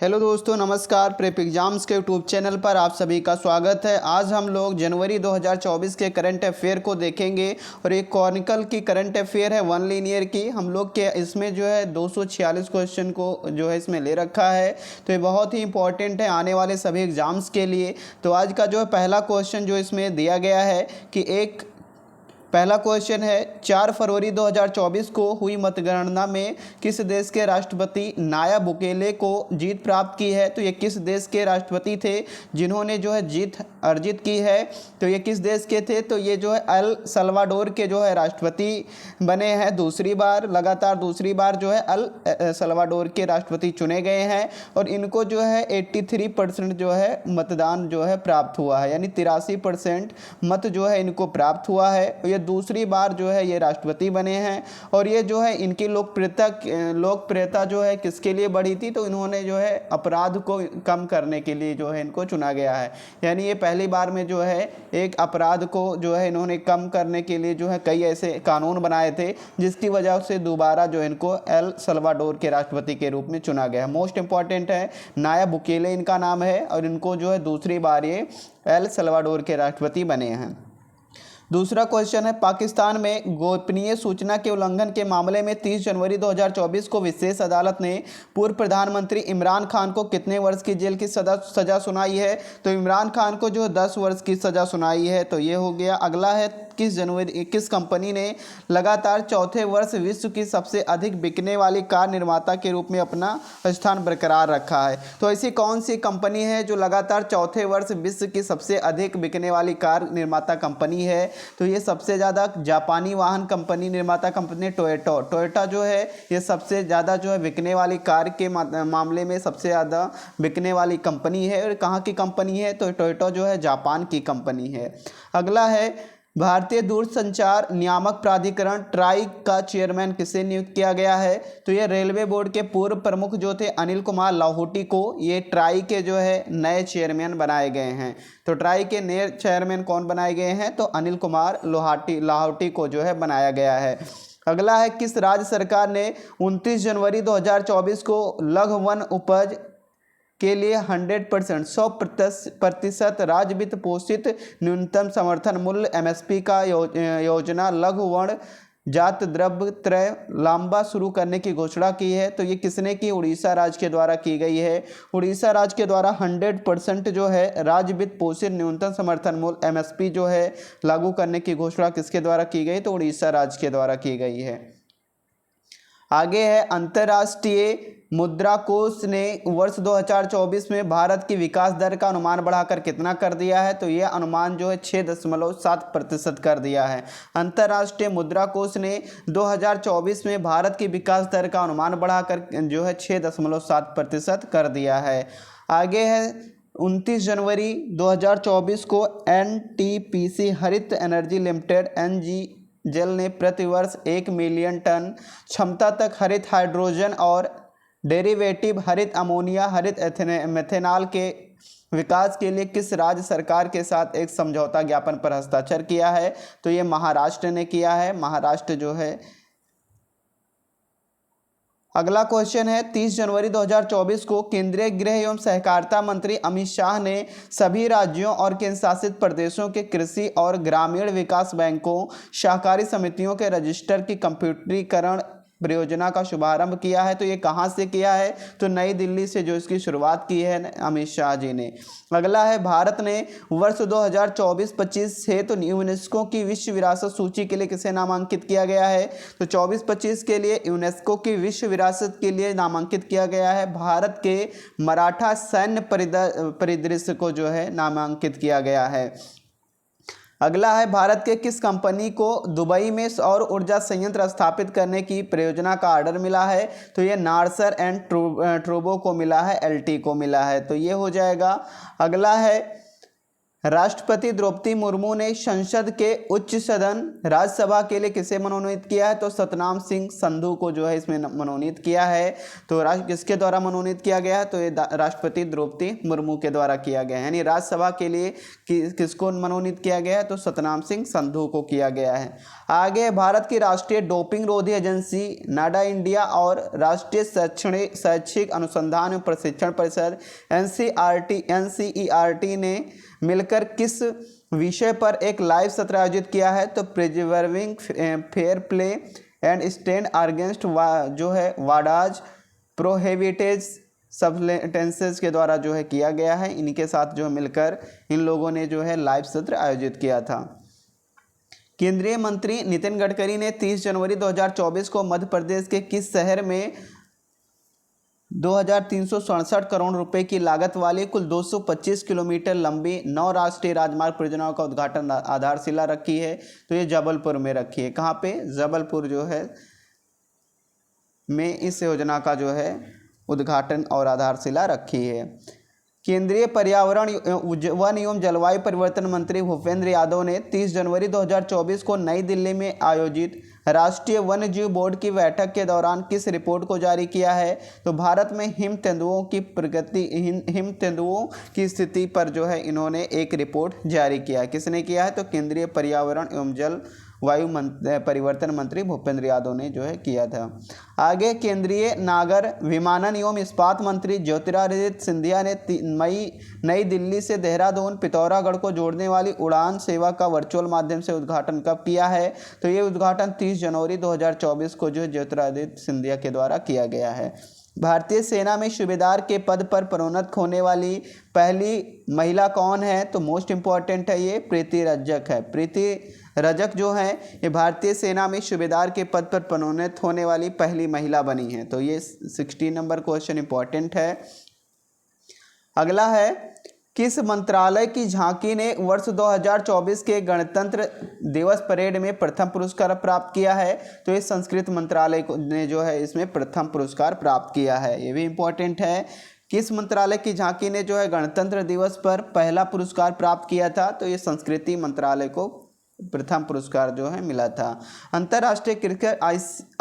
Hello दोस्तों, नमस्कार। Prep exams के यूट्यूब चैनल पर आप सभी का स्वागत है। आज हम लोग जनवरी 2024 के करंट अफेयर को देखेंगे और एक क्रॉनिकल की करंट अफेयर है वन लीनियर की। हम लोग के इसमें जो है 246 क्वेश्चन को जो है इसमें ले रखा है, तो ये बहुत ही इंपॉर्टेंट है आने वाले सभी एग्ज़ाम्स के लिए। तो आज का जो है पहला क्वेश्चन जो इसमें दिया गया है कि पहला क्वेश्चन है 4 फरवरी 2024 को हुई मतगणना में किस देश के राष्ट्रपति नायब बुकेले को जीत प्राप्त की है। तो ये किस देश के राष्ट्रपति थे जिन्होंने जो है जीत अर्जित की है। तो ये किस देश के थे, तो ये जो है अल सल्वाडोर के जो है राष्ट्रपति बने हैं। लगातार दूसरी बार जो है अल सल्वाडोर के राष्ट्रपति चुने गए हैं और इनको जो है 83% जो है मतदान जो है प्राप्त हुआ है, यानी 83% मत जो है इनको प्राप्त हुआ है। ये दूसरी बार जो है ये राष्ट्रपति बने हैं और ये जो है इनकी लोकप्रियता जो है किसके लिए बढ़ी थी, तो इन्होंने जो है अपराध को कम करने के लिए जो है इनको चुना गया है। यानी ये पहली बार में जो है एक अपराध को जो है इन्होंने कम करने के लिए जो है कई ऐसे कानून बनाए थे जिसकी वजह से दोबारा जो इनको एल सल्वाडोर के राष्ट्रपति के रूप में चुना गया है। मोस्ट इंपॉर्टेंट है, नायब बुकेले इनका नाम है और इनको जो है दूसरी बार ये एल सल्वाडोर के राष्ट्रपति बने हैं। दूसरा क्वेश्चन है, पाकिस्तान में गोपनीय सूचना के उल्लंघन के मामले में 30 जनवरी 2024 को विशेष अदालत ने पूर्व प्रधानमंत्री इमरान खान को कितने वर्ष की जेल की सजा सुनाई है। तो इमरान खान को जो 10 वर्ष की सजा सुनाई है। तो ये हो गया। अगला है, किस कंपनी ने लगातार चौथे वर्ष विश्व की सबसे अधिक बिकने वाली कार निर्माता के रूप में अपना स्थान बरकरार रखा है। तो ऐसी कौन सी कंपनी है जो लगातार चौथे वर्ष विश्व की सबसे अधिक बिकने वाली कार निर्माता कंपनी है। तो ये सबसे ज़्यादा जापानी वाहन कंपनी निर्माता कंपनी टोयोटा जो है ये सबसे ज़्यादा जो है बिकने वाली कार के मामले में सबसे ज़्यादा बिकने वाली कंपनी है। और कहाँ की कंपनी है, तो टोयोटा जो है जापान की कंपनी है। अगला है, भारतीय दूरसंचार नियामक प्राधिकरण ट्राई का चेयरमैन किसे नियुक्त किया गया है। तो ये रेलवे बोर्ड के पूर्व प्रमुख जो थे अनिल कुमार लाहौटी को ये ट्राई के जो है नए चेयरमैन बनाए गए हैं। तो ट्राई के नए चेयरमैन कौन बनाए गए हैं, तो अनिल कुमार लाहौटी को जो है बनाया गया है। अगला है, किस राज्य सरकार ने 29 जनवरी 2024 को लघु वन उपज के लिए 100% राज्य वित्त पोषित न्यूनतम समर्थन मूल्य MSP का योजना लघु वन जात द्रव्य क्रय लांबा शुरू करने की घोषणा की है। तो ये किसने की, उड़ीसा राज्य के द्वारा की गई है। उड़ीसा राज्य के द्वारा 100% जो है राज्य वित्त पोषित न्यूनतम समर्थन मूल्य MSP जो है लागू करने की घोषणा किसके द्वारा की गई, तो उड़ीसा राज्य के द्वारा की गई है। आगे है, अंतर्राष्ट्रीय मुद्रा कोष ने वर्ष 2024 में भारत की विकास दर का अनुमान बढ़ाकर कितना कर दिया है। तो यह अनुमान जो है 6.7% कर दिया है। अंतर्राष्ट्रीय मुद्रा कोष ने 2024 में भारत की विकास दर का अनुमान बढ़ाकर जो है 6.7% कर दिया है। आगे है, 29 जनवरी 2024 को NTPC हरित एनर्जी लिमिटेड NGL ने प्रतिवर्ष 1 मिलियन टन क्षमता तक हरित हाइड्रोजन और डेरिवेटिव हरित अमोनिया हरित मेथेनॉल के विकास के लिए किस राज्य सरकार के साथ एक समझौता ज्ञापन पर हस्ताक्षर किया है। तो ये महाराष्ट्र ने किया है, महाराष्ट्र जो है। अगला क्वेश्चन है, 30 जनवरी 2024 को केंद्रीय गृह एवं सहकारिता मंत्री अमित शाह ने सभी राज्यों और केंद्र शासित प्रदेशों के कृषि और ग्रामीण विकास बैंकों सहकारी समितियों के रजिस्टर की कंप्यूटरीकरण परियोजना का शुभारंभ किया है। तो ये कहाँ से किया है, तो नई दिल्ली से जो इसकी शुरुआत की है अमित शाह जी ने। अगला है, भारत ने वर्ष 2024-25 से तो यूनेस्को की विश्व विरासत सूची के लिए किसे नामांकित किया गया है। तो 24-25 के लिए यूनेस्को की विश्व विरासत के लिए नामांकित किया गया है भारत के मराठा सैन्य परिदृश्य को जो है नामांकित किया गया है। अगला है, भारत के किस कंपनी को दुबई में सौर ऊर्जा संयंत्र स्थापित करने की परियोजना का ऑर्डर मिला है। तो ये नार्सर एंड ट्रूबो को मिला है, LT को मिला है। तो ये हो जाएगा। अगला है, राष्ट्रपति द्रौपदी मुर्मू ने संसद के उच्च सदन राज्यसभा के लिए किसे मनोनीत किया है? तो सतनाम सिंह संधू को जो है इसमें मनोनीत किया है। तो किसके द्वारा मनोनीत किया गया है? तो ये राष्ट्रपति द्रौपदी मुर्मू के द्वारा किया गया है। यानी राज्यसभा के लिए किसको मनोनीत किया गया है? तो सतनाम सिंह संधू को किया गया है। आगे, भारत की राष्ट्रीय डोपिंग रोधी एजेंसी नाडा इंडिया और राष्ट्रीय शैक्षिक अनुसंधान एवं प्रशिक्षण परिषद NCERT ने मिलकर किस विषय पर एक लाइव सत्र आयोजित किया है? तो preserving fair play and stand against जो है वाडाज प्रोहिबिटेड सब्सटेंसेस के द्वारा जो है किया गया है। इनके साथ जो मिलकर इन लोगों ने जो है लाइव सत्र आयोजित किया था। केंद्रीय मंत्री नितिन गडकरी ने 30 जनवरी 2024 को मध्य प्रदेश के किस शहर में 2367 करोड़ रुपए की लागत वाली कुल 225 किलोमीटर लंबी 9 राष्ट्रीय राजमार्ग परियोजनाओं का उद्घाटन आधारशिला रखी है? तो ये जबलपुर में रखी है। कहाँ पे? जबलपुर जो है में इस योजना का जो है उद्घाटन और आधारशिला रखी है। केंद्रीय पर्यावरण वन एवं जलवायु परिवर्तन मंत्री भूपेंद्र यादव ने 30 जनवरी 2024 को नई दिल्ली में आयोजित राष्ट्रीय वन्य जीव बोर्ड की बैठक के दौरान किस रिपोर्ट को जारी किया है? तो भारत में हिम तेंदुओं की स्थिति पर जो है इन्होंने एक रिपोर्ट जारी किया है। किसने किया है? तो केंद्रीय पर्यावरण एवं जलवायु परिवर्तन मंत्री भूपेंद्र यादव ने जो है किया था। आगे, केंद्रीय नागर विमानन एवं इस्पात मंत्री ज्योतिरादित्य सिंधिया ने नई दिल्ली से देहरादून पिथौरागढ़ को जोड़ने वाली उड़ान सेवा का वर्चुअल माध्यम से उद्घाटन कब किया है? तो ये उद्घाटन 30 जनवरी 2024 को जो ज्योतिरादित्य सिंधिया के द्वारा किया गया है। भारतीय सेना में सूबेदार के पद पर प्रोन्नत होने वाली पहली महिला कौन है? तो मोस्ट इम्पॉर्टेंट है ये प्रीति रजक है। प्रीति रजक जो है ये भारतीय सेना में सूबेदार के पद पर प्रोन्नत होने वाली पहली महिला बनी है। तो ये 16 नंबर क्वेश्चन इंपॉर्टेंट है। अगला है, किस मंत्रालय की झांकी ने वर्ष 2024 के गणतंत्र दिवस परेड में प्रथम पुरस्कार प्राप्त किया है? तो ये संस्कृत मंत्रालय ने जो है इसमें प्रथम पुरस्कार प्राप्त किया है। ये भी इम्पोर्टेंट है। किस मंत्रालय की झांकी ने जो है गणतंत्र दिवस पर पहला पुरस्कार प्राप्त किया था? तो ये संस्कृति मंत्रालय को प्रथम पुरस्कार जो है मिला था। अंतर्राष्ट्रीय क्रिकेट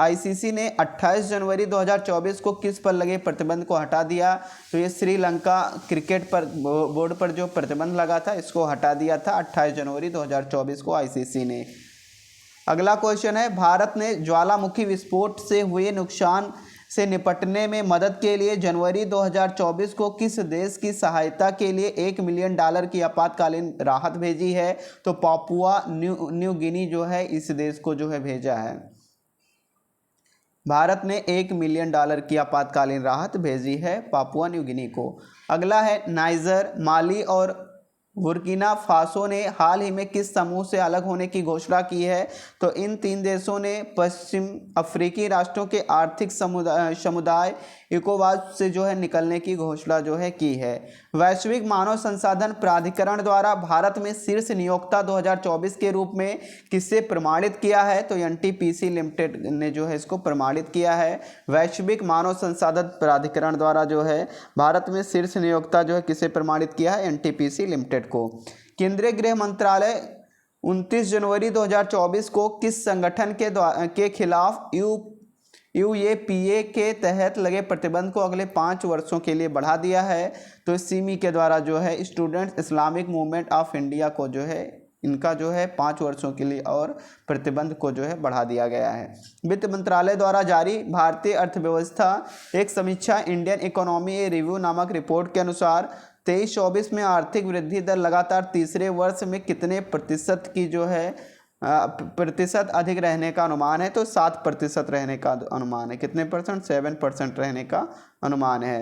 ICC ने 28 जनवरी 2024 को किस पर लगे प्रतिबंध को हटा दिया? तो ये श्रीलंका क्रिकेट पर बोर्ड पर जो प्रतिबंध लगा था इसको हटा दिया था 28 जनवरी 2024 को ICC ने। अगला क्वेश्चन है, भारत ने ज्वालामुखी विस्फोट से हुए नुकसान से निपटने में मदद के लिए जनवरी 2024 को किस देश की सहायता के लिए $1 मिलियन की आपातकालीन राहत भेजी है? तो पापुआ न्यू गिनी जो है इस देश को जो है भेजा है। भारत ने $1 मिलियन की आपातकालीन राहत भेजी है पापुआ न्यू गिनी को। अगला है, नाइजर, माली और बुर्किना फासो ने हाल ही में किस समूह से अलग होने की घोषणा की है? तो इन 3 देशों ने पश्चिम अफ्रीकी राष्ट्रों के आर्थिक समुदाय इकोवास से जो है निकलने की घोषणा जो है की है। वैश्विक मानव संसाधन प्राधिकरण द्वारा भारत में शीर्ष नियोक्ता 2024 के रूप में किसे प्रमाणित किया है? तो NTPC लिमिटेड ने जो है इसको प्रमाणित किया है। वैश्विक मानव संसाधन प्राधिकरण द्वारा जो है भारत में शीर्ष नियोक्ता जो है किसे प्रमाणित किया है? NTPC लिमिटेड को। केंद्रीय गृह मंत्रालय 29 जनवरी 2024 को किस संगठन के खिलाफ UAPA के तहत लगे प्रतिबंध को अगले 5 वर्षों के लिए बढ़ा दिया है? तो सिमी के द्वारा जो है students Islamic movement of India को जो है इनका जो है 5 वर्षों के लिए और प्रतिबंध को जो है बढ़ा दिया गया है। वित्त मंत्रालय द्वारा जारी भारतीय अर्थव्यवस्था एक समीक्षा इंडियन इकोनॉमी रिव्यू नामक रिपोर्ट के अनुसार 23-24 में आर्थिक वृद्धि दर लगातार तीसरे वर्ष में कितने प्रतिशत की जो है प्रतिशत अधिक रहने का अनुमान है? तो 7% रहने का अनुमान है। कितने परसेंट? 7% रहने का अनुमान है।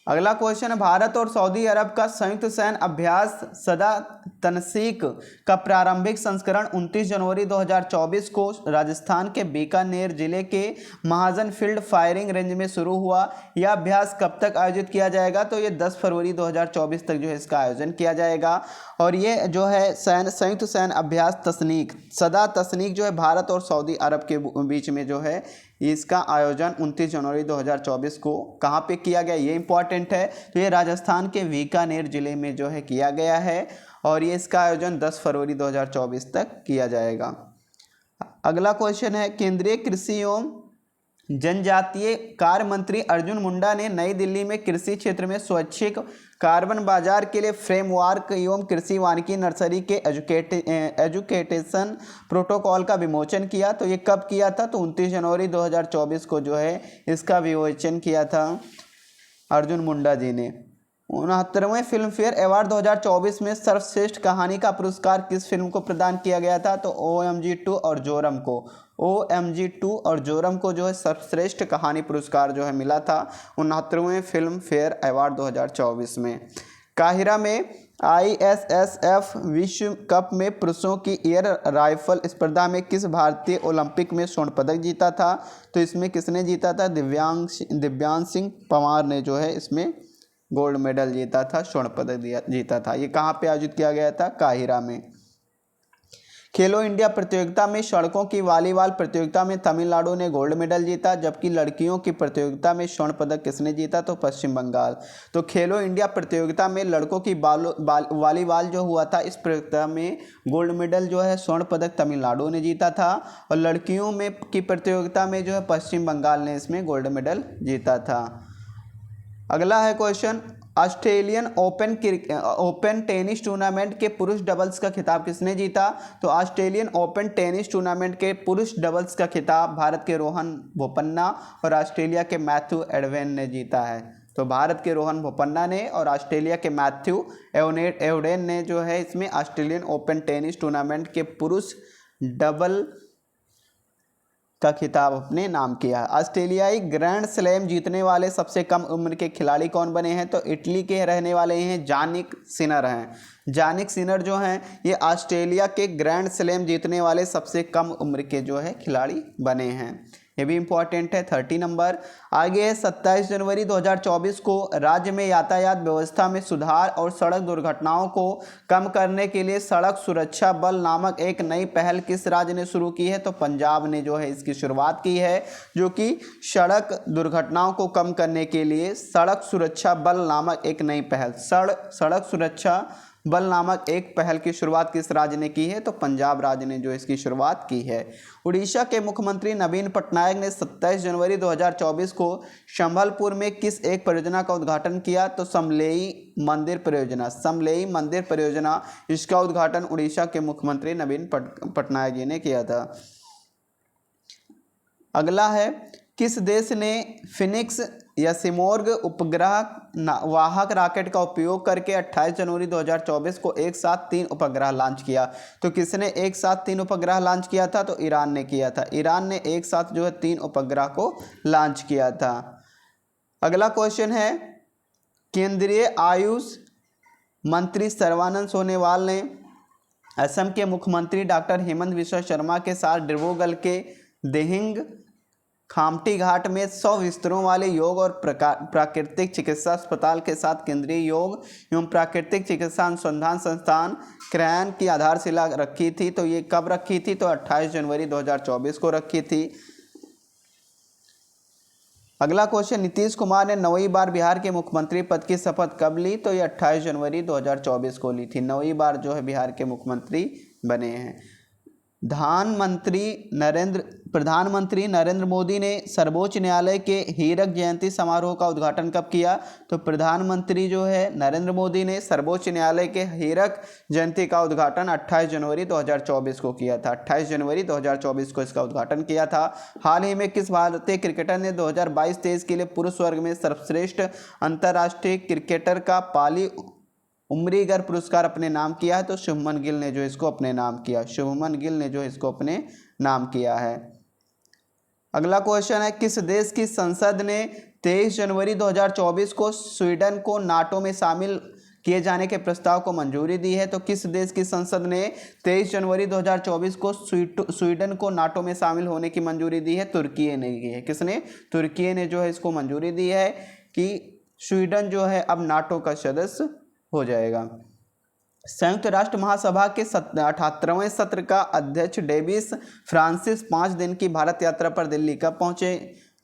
अगला क्वेश्चन है, भारत और सऊदी अरब का संयुक्त सैन्य अभ्यास सदा तनसीक का प्रारंभिक संस्करण 29 जनवरी 2024 को राजस्थान के बीकानेर जिले के महाजन फील्ड फायरिंग रेंज में शुरू हुआ। यह अभ्यास कब तक आयोजित किया जाएगा? तो ये 10 फरवरी 2024 तक जो है इसका आयोजन किया जाएगा। और ये जो है संयुक्त सैन्य अभ्यास सदा तसनीक जो है भारत और सऊदी अरब के बीच में जो है इसका आयोजन 29 जनवरी 2024 को कहाँ पे किया गया, ये इंपॉर्टेंट है। तो ये राजस्थान के बीकानेर जिले में जो है किया गया है और ये इसका आयोजन 10 फरवरी 2024 तक किया जाएगा। अगला क्वेश्चन है, केंद्रीय कृषि एवं जनजातीय कार्य मंत्री अर्जुन मुंडा ने नई दिल्ली में कृषि क्षेत्र में स्वैच्छिक कार्बन बाजार के लिए फ्रेमवर्क एवं कृषि वानिकी नर्सरी के एजुकेटेशन प्रोटोकॉल का विमोचन किया। तो ये कब किया था, तो 29 जनवरी 2024 को जो है इसका विमोचन किया था अर्जुन मुंडा जी ने। 69वें फिल्म फेयर अवार्ड 2024 में सर्वश्रेष्ठ कहानी का पुरस्कार किस फिल्म को प्रदान किया गया था, तो OMG 2 और जोरम को। OMG 2 और जोरम को जो है सर्वश्रेष्ठ कहानी पुरस्कार जो है मिला था 69वें फिल्म फेयर अवार्ड 2024 में। काहिरा में ISSF विश्व कप में पुरुषों की एयर राइफल स्पर्धा में किस भारतीय ओलंपिक में स्वर्ण पदक जीता था, तो इसमें किसने जीता था, दिव्यांश सिंह पंवार ने जो है इसमें गोल्ड मेडल जीता था, स्वर्ण पदक जीता था। ये कहाँ पे आयोजित किया गया था, काहिरा में। खेलो इंडिया प्रतियोगिता में सड़कों की वॉलीबॉल प्रतियोगिता में तमिलनाडु ने गोल्ड मेडल जीता, जबकि लड़कियों की प्रतियोगिता में स्वर्ण पदक किसने जीता, तो पश्चिम बंगाल। तो खेलो इंडिया प्रतियोगिता में लड़कों की वॉलीबॉल जो हुआ था, इस प्रतियोगिता में गोल्ड मेडल जो है स्वर्ण पदक तमिलनाडु ने जीता था और लड़कियों में की प्रतियोगिता में जो है पश्चिम बंगाल ने इसमें गोल्ड मेडल जीता था। अगला है question, Australian open tennis tournament के पुरुष डबल्स का खिताब किसने जीता, तो ऑस्ट्रेलियन ओपन टेनिस टूर्नामेंट के पुरुष डबल्स का खिताब भारत के रोहन बोपन्ना और ऑस्ट्रेलिया के मैथ्यू एडवेन ने जीता है। तो भारत के रोहन बोपन्ना ने और ऑस्ट्रेलिया के मैथ्यू एवडेन ने जो है इसमें ऑस्ट्रेलियन ओपन टेनिस टूर्नामेंट के पुरुष डबल का खिताब अपने नाम किया। ऑस्ट्रेलियाई ग्रैंड स्लैम जीतने वाले सबसे कम उम्र के खिलाड़ी कौन बने हैं, तो इटली के रहने वाले हैं जानिक सिनर हैं। जानिक सिनर जो हैं ये ऑस्ट्रेलिया के ग्रैंड स्लैम जीतने वाले सबसे कम उम्र के जो है खिलाड़ी बने हैं। ये भी इंपॉर्टेंट है। 30 नंबर आगे है, 27 जनवरी 2024 को राज्य में यातायात व्यवस्था में सुधार और सड़क दुर्घटनाओं को कम करने के लिए सड़क सुरक्षा बल नामक एक नई पहल किस राज्य ने शुरू की है, तो पंजाब ने जो है इसकी शुरुआत की है, जो कि सड़क दुर्घटनाओं को कम करने के लिए सड़क सुरक्षा बल नामक एक नई पहल सड़क सुरक्षा बल नामक एक पहल की शुरुआत किस राज्य ने की है, तो पंजाब राज्य ने जो इसकी शुरुआत की है। उड़ीसा के मुख्यमंत्री नवीन पटनायक ने 27 जनवरी 2024 को संबलपुर में किस एक परियोजना का उद्घाटन किया, तो समलेई मंदिर परियोजना इसका उद्घाटन उड़ीसा के मुख्यमंत्री नवीन पटनायक जी ने किया था। अगला है, किस देश ने फिनिक्स या सिमोर्ग उपग्रह वाहक रॉकेट का उपयोग करके 28 जनवरी 2024 को एक साथ 3 उपग्रह लॉन्च किया, तो किसने एक साथ 3 उपग्रह लॉन्च किया था, तो ईरान ने किया था। ईरान ने एक साथ जो है 3 उपग्रह को लॉन्च किया था। अगला क्वेश्चन है, केंद्रीय आयुष मंत्री सर्बानंद सोनोवाल ने असम के मुख्यमंत्री डॉक्टर हेमंत बिस्वा शर्मा के साथ डिब्रूगढ़ के दिहिंग खामटी घाट में 100 बिस्तरों वाले योग और प्राकृतिक चिकित्सा अस्पताल के साथ केंद्रीय योग एवं प्राकृतिक चिकित्सा अनुसंधान संस्थान क्रैन की आधारशिला रखी थी। तो ये कब रखी थी, तो 28 जनवरी 2024 को रखी थी। अगला क्वेश्चन, नीतीश कुमार ने 9वीं बार बिहार के मुख्यमंत्री पद की शपथ कब ली, तो ये 28 जनवरी 2024 को ली थी। 9वीं बार जो है बिहार के मुख्यमंत्री बने हैं। प्रधानमंत्री नरेंद्र मोदी ने सर्वोच्च न्यायालय के हीरक जयंती समारोह का उद्घाटन कब किया, तो प्रधानमंत्री जो है नरेंद्र मोदी ने सर्वोच्च न्यायालय के हीरक जयंती का उद्घाटन 28 जनवरी 2024 को किया था। 28 जनवरी 2024 को इसका उद्घाटन किया था। हाल ही में किस भारतीय क्रिकेटर ने 2022-23 के लिए पुरुष वर्ग में सर्वश्रेष्ठ अंतर्राष्ट्रीय क्रिकेटर का पाली उमरीगर पुरस्कार अपने नाम किया है, तो शुभमन गिल ने जो इसको अपने नाम किया है। अगला क्वेश्चन है, किस देश की संसद ने 23 जनवरी 2024 को स्वीडन को नाटो में शामिल किए जाने के प्रस्ताव को मंजूरी दी है, तो किस देश की संसद ने 23 जनवरी 2024 को स्वीडन को नाटो में शामिल होने की मंजूरी दी है, तुर्की ने की है। किसने, तुर्की ने जो है इसको मंजूरी दी है कि स्वीडन जो है अब नाटो का सदस्य हो जाएगा। संयुक्त राष्ट्र महासभा के 78वें सत्र का अध्यक्ष डेविस फ्रांसिस 5 दिन की भारत यात्रा पर दिल्ली कब पहुंचे?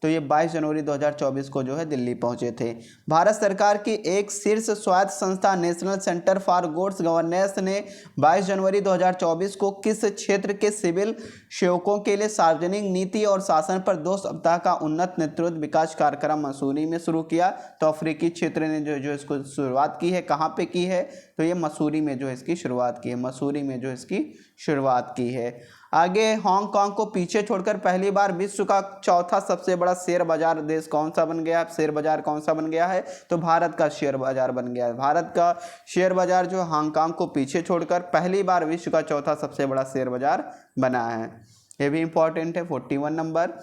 तो ये 22 जनवरी 2024 को जो है दिल्ली पहुंचे थे। भारत सरकार की एक शीर्ष स्वायत्त संस्था national centre for goods governance ने 22 जनवरी 2024 को किस क्षेत्र के सिविल सेवकों के लिए सार्वजनिक नीति और शासन पर 2 सप्ताह का उन्नत नेतृत्व विकास कार्यक्रम मसूरी में शुरू किया? तो अफ्रीकी क्षेत्र ने जो इसको शुरुआत की है, कहाँ पे की है? तो ये मसूरी में जो इसकी शुरुआत की है, मसूरी में जो इसकी शुरुआत की है। आगे, हांगकांग को पीछे छोड़कर पहली बार विश्व का चौथा सबसे बड़ा शेयर बाजार देश कौन सा बन गया? शेयर बाजार कौन सा बन गया है? तो भारत का शेयर बाजार बन गया है। भारत का शेयर बाजार जो हांगकांग को पीछे छोड़कर पहली बार विश्व का चौथा सबसे बड़ा शेयर बाजार बना है। ये भी इंपॉर्टेंट है। 41 नंबर।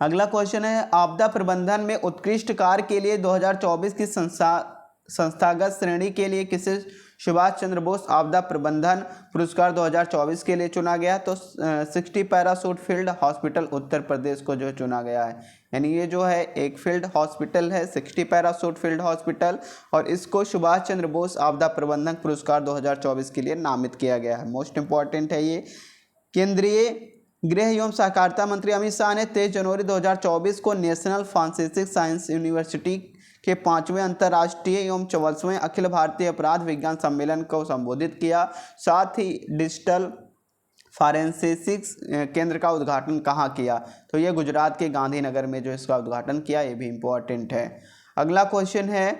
अगला क्वेश्चन है, आपदा प्रबंधन में उत्कृष्ट कार्य के लिए 2024 की संस्थागत श्रेणी के लिए किसे सुभाष चंद्र बोस आपदा प्रबंधन पुरस्कार 2024 के लिए चुना गया? तो 60 parachute field hospital Uttar Pradesh को जो चुना गया है। यानी ये जो है एक फील्ड हॉस्पिटल है, 60 पैराशूट फील्ड हॉस्पिटल, और इसको सुभाष चंद्र बोस आपदा प्रबंधन पुरस्कार 2024 के लिए नामित किया गया है। मोस्ट इंपॉर्टेंट है ये। केंद्रीय गृह एवं सहकारिता मंत्री अमित शाह ने 23 जनवरी 2024 को नेशनल फॉरेंसिक साइंस यूनिवर्सिटी के 5वें अंतर्राष्ट्रीय एवं 44वें अखिल भारतीय अपराध विज्ञान सम्मेलन को संबोधित किया। साथ ही डिजिटल फॉरेंसिक्स केंद्र का उद्घाटन कहाँ किया? तो ये गुजरात के गांधीनगर में जो इसका उद्घाटन किया। ये भी इंपॉर्टेंट है। अगला क्वेश्चन है,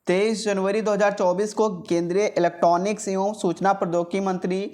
23 जनवरी 2024 को केंद्रीय इलेक्ट्रॉनिक्स एवं सूचना प्रौद्योगिकी मंत्री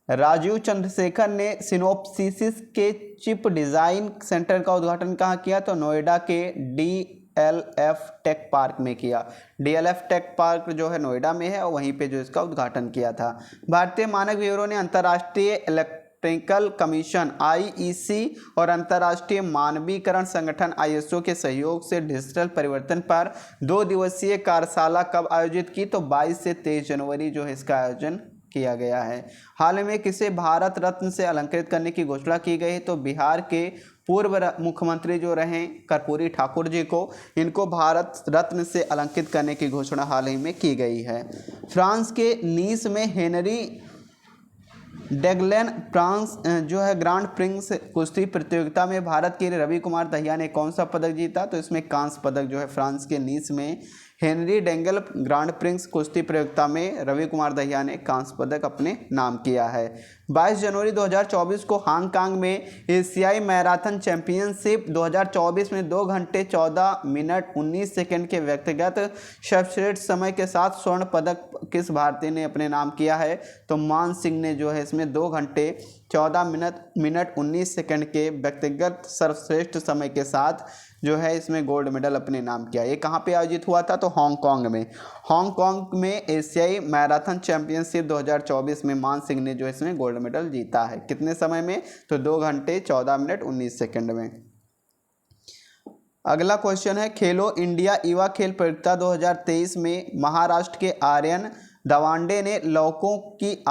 राजीव चंद्रशेखर ने सिनोप्सिस के चिप डिज़ाइन सेंटर का उद्घाटन कहाँ किया? तो नोएडा के DLF टेक पार्क में किया। DLF टेक पार्क जो है नोएडा में है और वहीं पे जो इसका उद्घाटन किया था। भारतीय मानक ब्यूरो ने अंतर्राष्ट्रीय इलेक्ट्रिकल कमीशन IEC और अंतर्राष्ट्रीय मानवीकरण संगठन ISO के सहयोग से डिजिटल परिवर्तन पर 2 दिवसीय कार्यशाला कब आयोजित की? तो 22 से 23 जनवरी जो है इसका आयोजन किया गया है। हाल में किसे भारत रत्न से अलंकृत करने की घोषणा की गई है? तो बिहार के पूर्व मुख्यमंत्री जो रहे कर्पूरी ठाकुर जी को, इनको भारत रत्न से अलंकृत करने की घोषणा हाल ही में की गई है। फ्रांस के नीस में हेनरी डेगलेन फ्रांस जो है ग्रांड प्रिक्स कुश्ती प्रतियोगिता में भारत के रवि कुमार दहिया ने कौन सा पदक जीता? तो इसमें कांस्य पदक जो है फ्रांस के नीस में हेनरी डेंगल ग्रांड प्रिक्स कुश्ती प्रतियोगिता में रवि कुमार दहिया ने कांस्य पदक अपने नाम किया है। 22 जनवरी 2024 को हांगकांग में एशियाई मैराथन चैंपियनशिप 2024 में 2 घंटे 14 मिनट 19 सेकंड के व्यक्तिगत सर्वश्रेष्ठ समय के साथ स्वर्ण पदक किस भारतीय ने अपने नाम किया है? तो मान सिंह ने जो है इसमें 2 घंटे 14 मिनट 19 सेकंड के व्यक्तिगत सर्वश्रेष्ठ समय के साथ जो है इसमें गोल्ड मेडल अपने नाम किया। ये कहाँ पे आयोजित हुआ था? तो हांगकांग में। हांगकांग में एशियाई मैराथन चैंपियनशिप 2024 में मान सिंह ने जो इसमें गोल्ड मेडल जीता है। कितने समय में? तो 2 घंटे 14 मिनट 19 सेकंड में। अगला क्वेश्चन है, खेलो इंडिया युवा खेल प्रतियोगिता 2023 में महाराष्ट्र के आर्यन दवांडे ने लड़कों की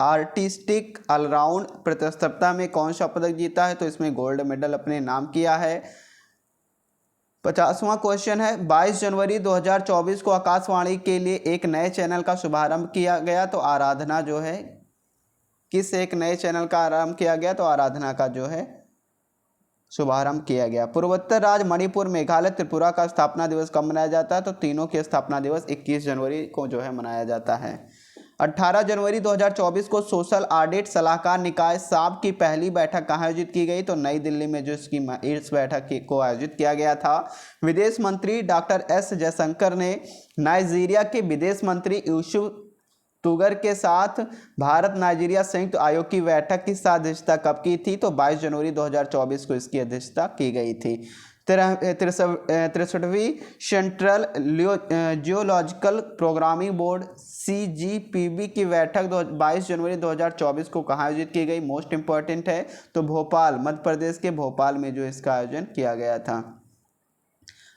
आर्टिस्टिक ऑलराउंड प्रतिस्पर्धा में कौन सा पदक जीता है? तो इसमें गोल्ड मेडल अपने नाम किया है। 50वां क्वेश्चन है, 22 जनवरी 2024 को आकाशवाणी के लिए एक नए चैनल का शुभारंभ किया गया। तो आराधना जो है किस एक नए चैनल का आरंभ किया गया? तो आराधना का जो है शुभारंभ किया गया। पूर्वोत्तर राज्य मणिपुर, मेघालय, त्रिपुरा का स्थापना दिवस कब मनाया जाता है? तो तीनों के स्थापना दिवस 21 जनवरी को जो है मनाया जाता है। 18 जनवरी 2024 को सोशल ऑडिट सलाहकार निकाय साब की पहली बैठक कहाँ आयोजित की गई? तो नई दिल्ली में जो इसकी इस बैठक को आयोजित किया गया था। विदेश मंत्री डॉक्टर S जयशंकर ने नाइजीरिया के विदेश मंत्री यूसुफ तुगर के साथ भारत नाइजीरिया संयुक्त आयोग की बैठक की अध्यक्षता कब की थी? तो 22 जनवरी 2024 को इसकी अध्यक्षता की गई थी। 63वीं central geological programming board CGPB की बैठक 22 जनवरी 2024 को कहाँ आयोजित की गई? मोस्ट इंपॉर्टेंट है, तो भोपाल, मध्य प्रदेश के भोपाल में जो इसका आयोजन किया गया था।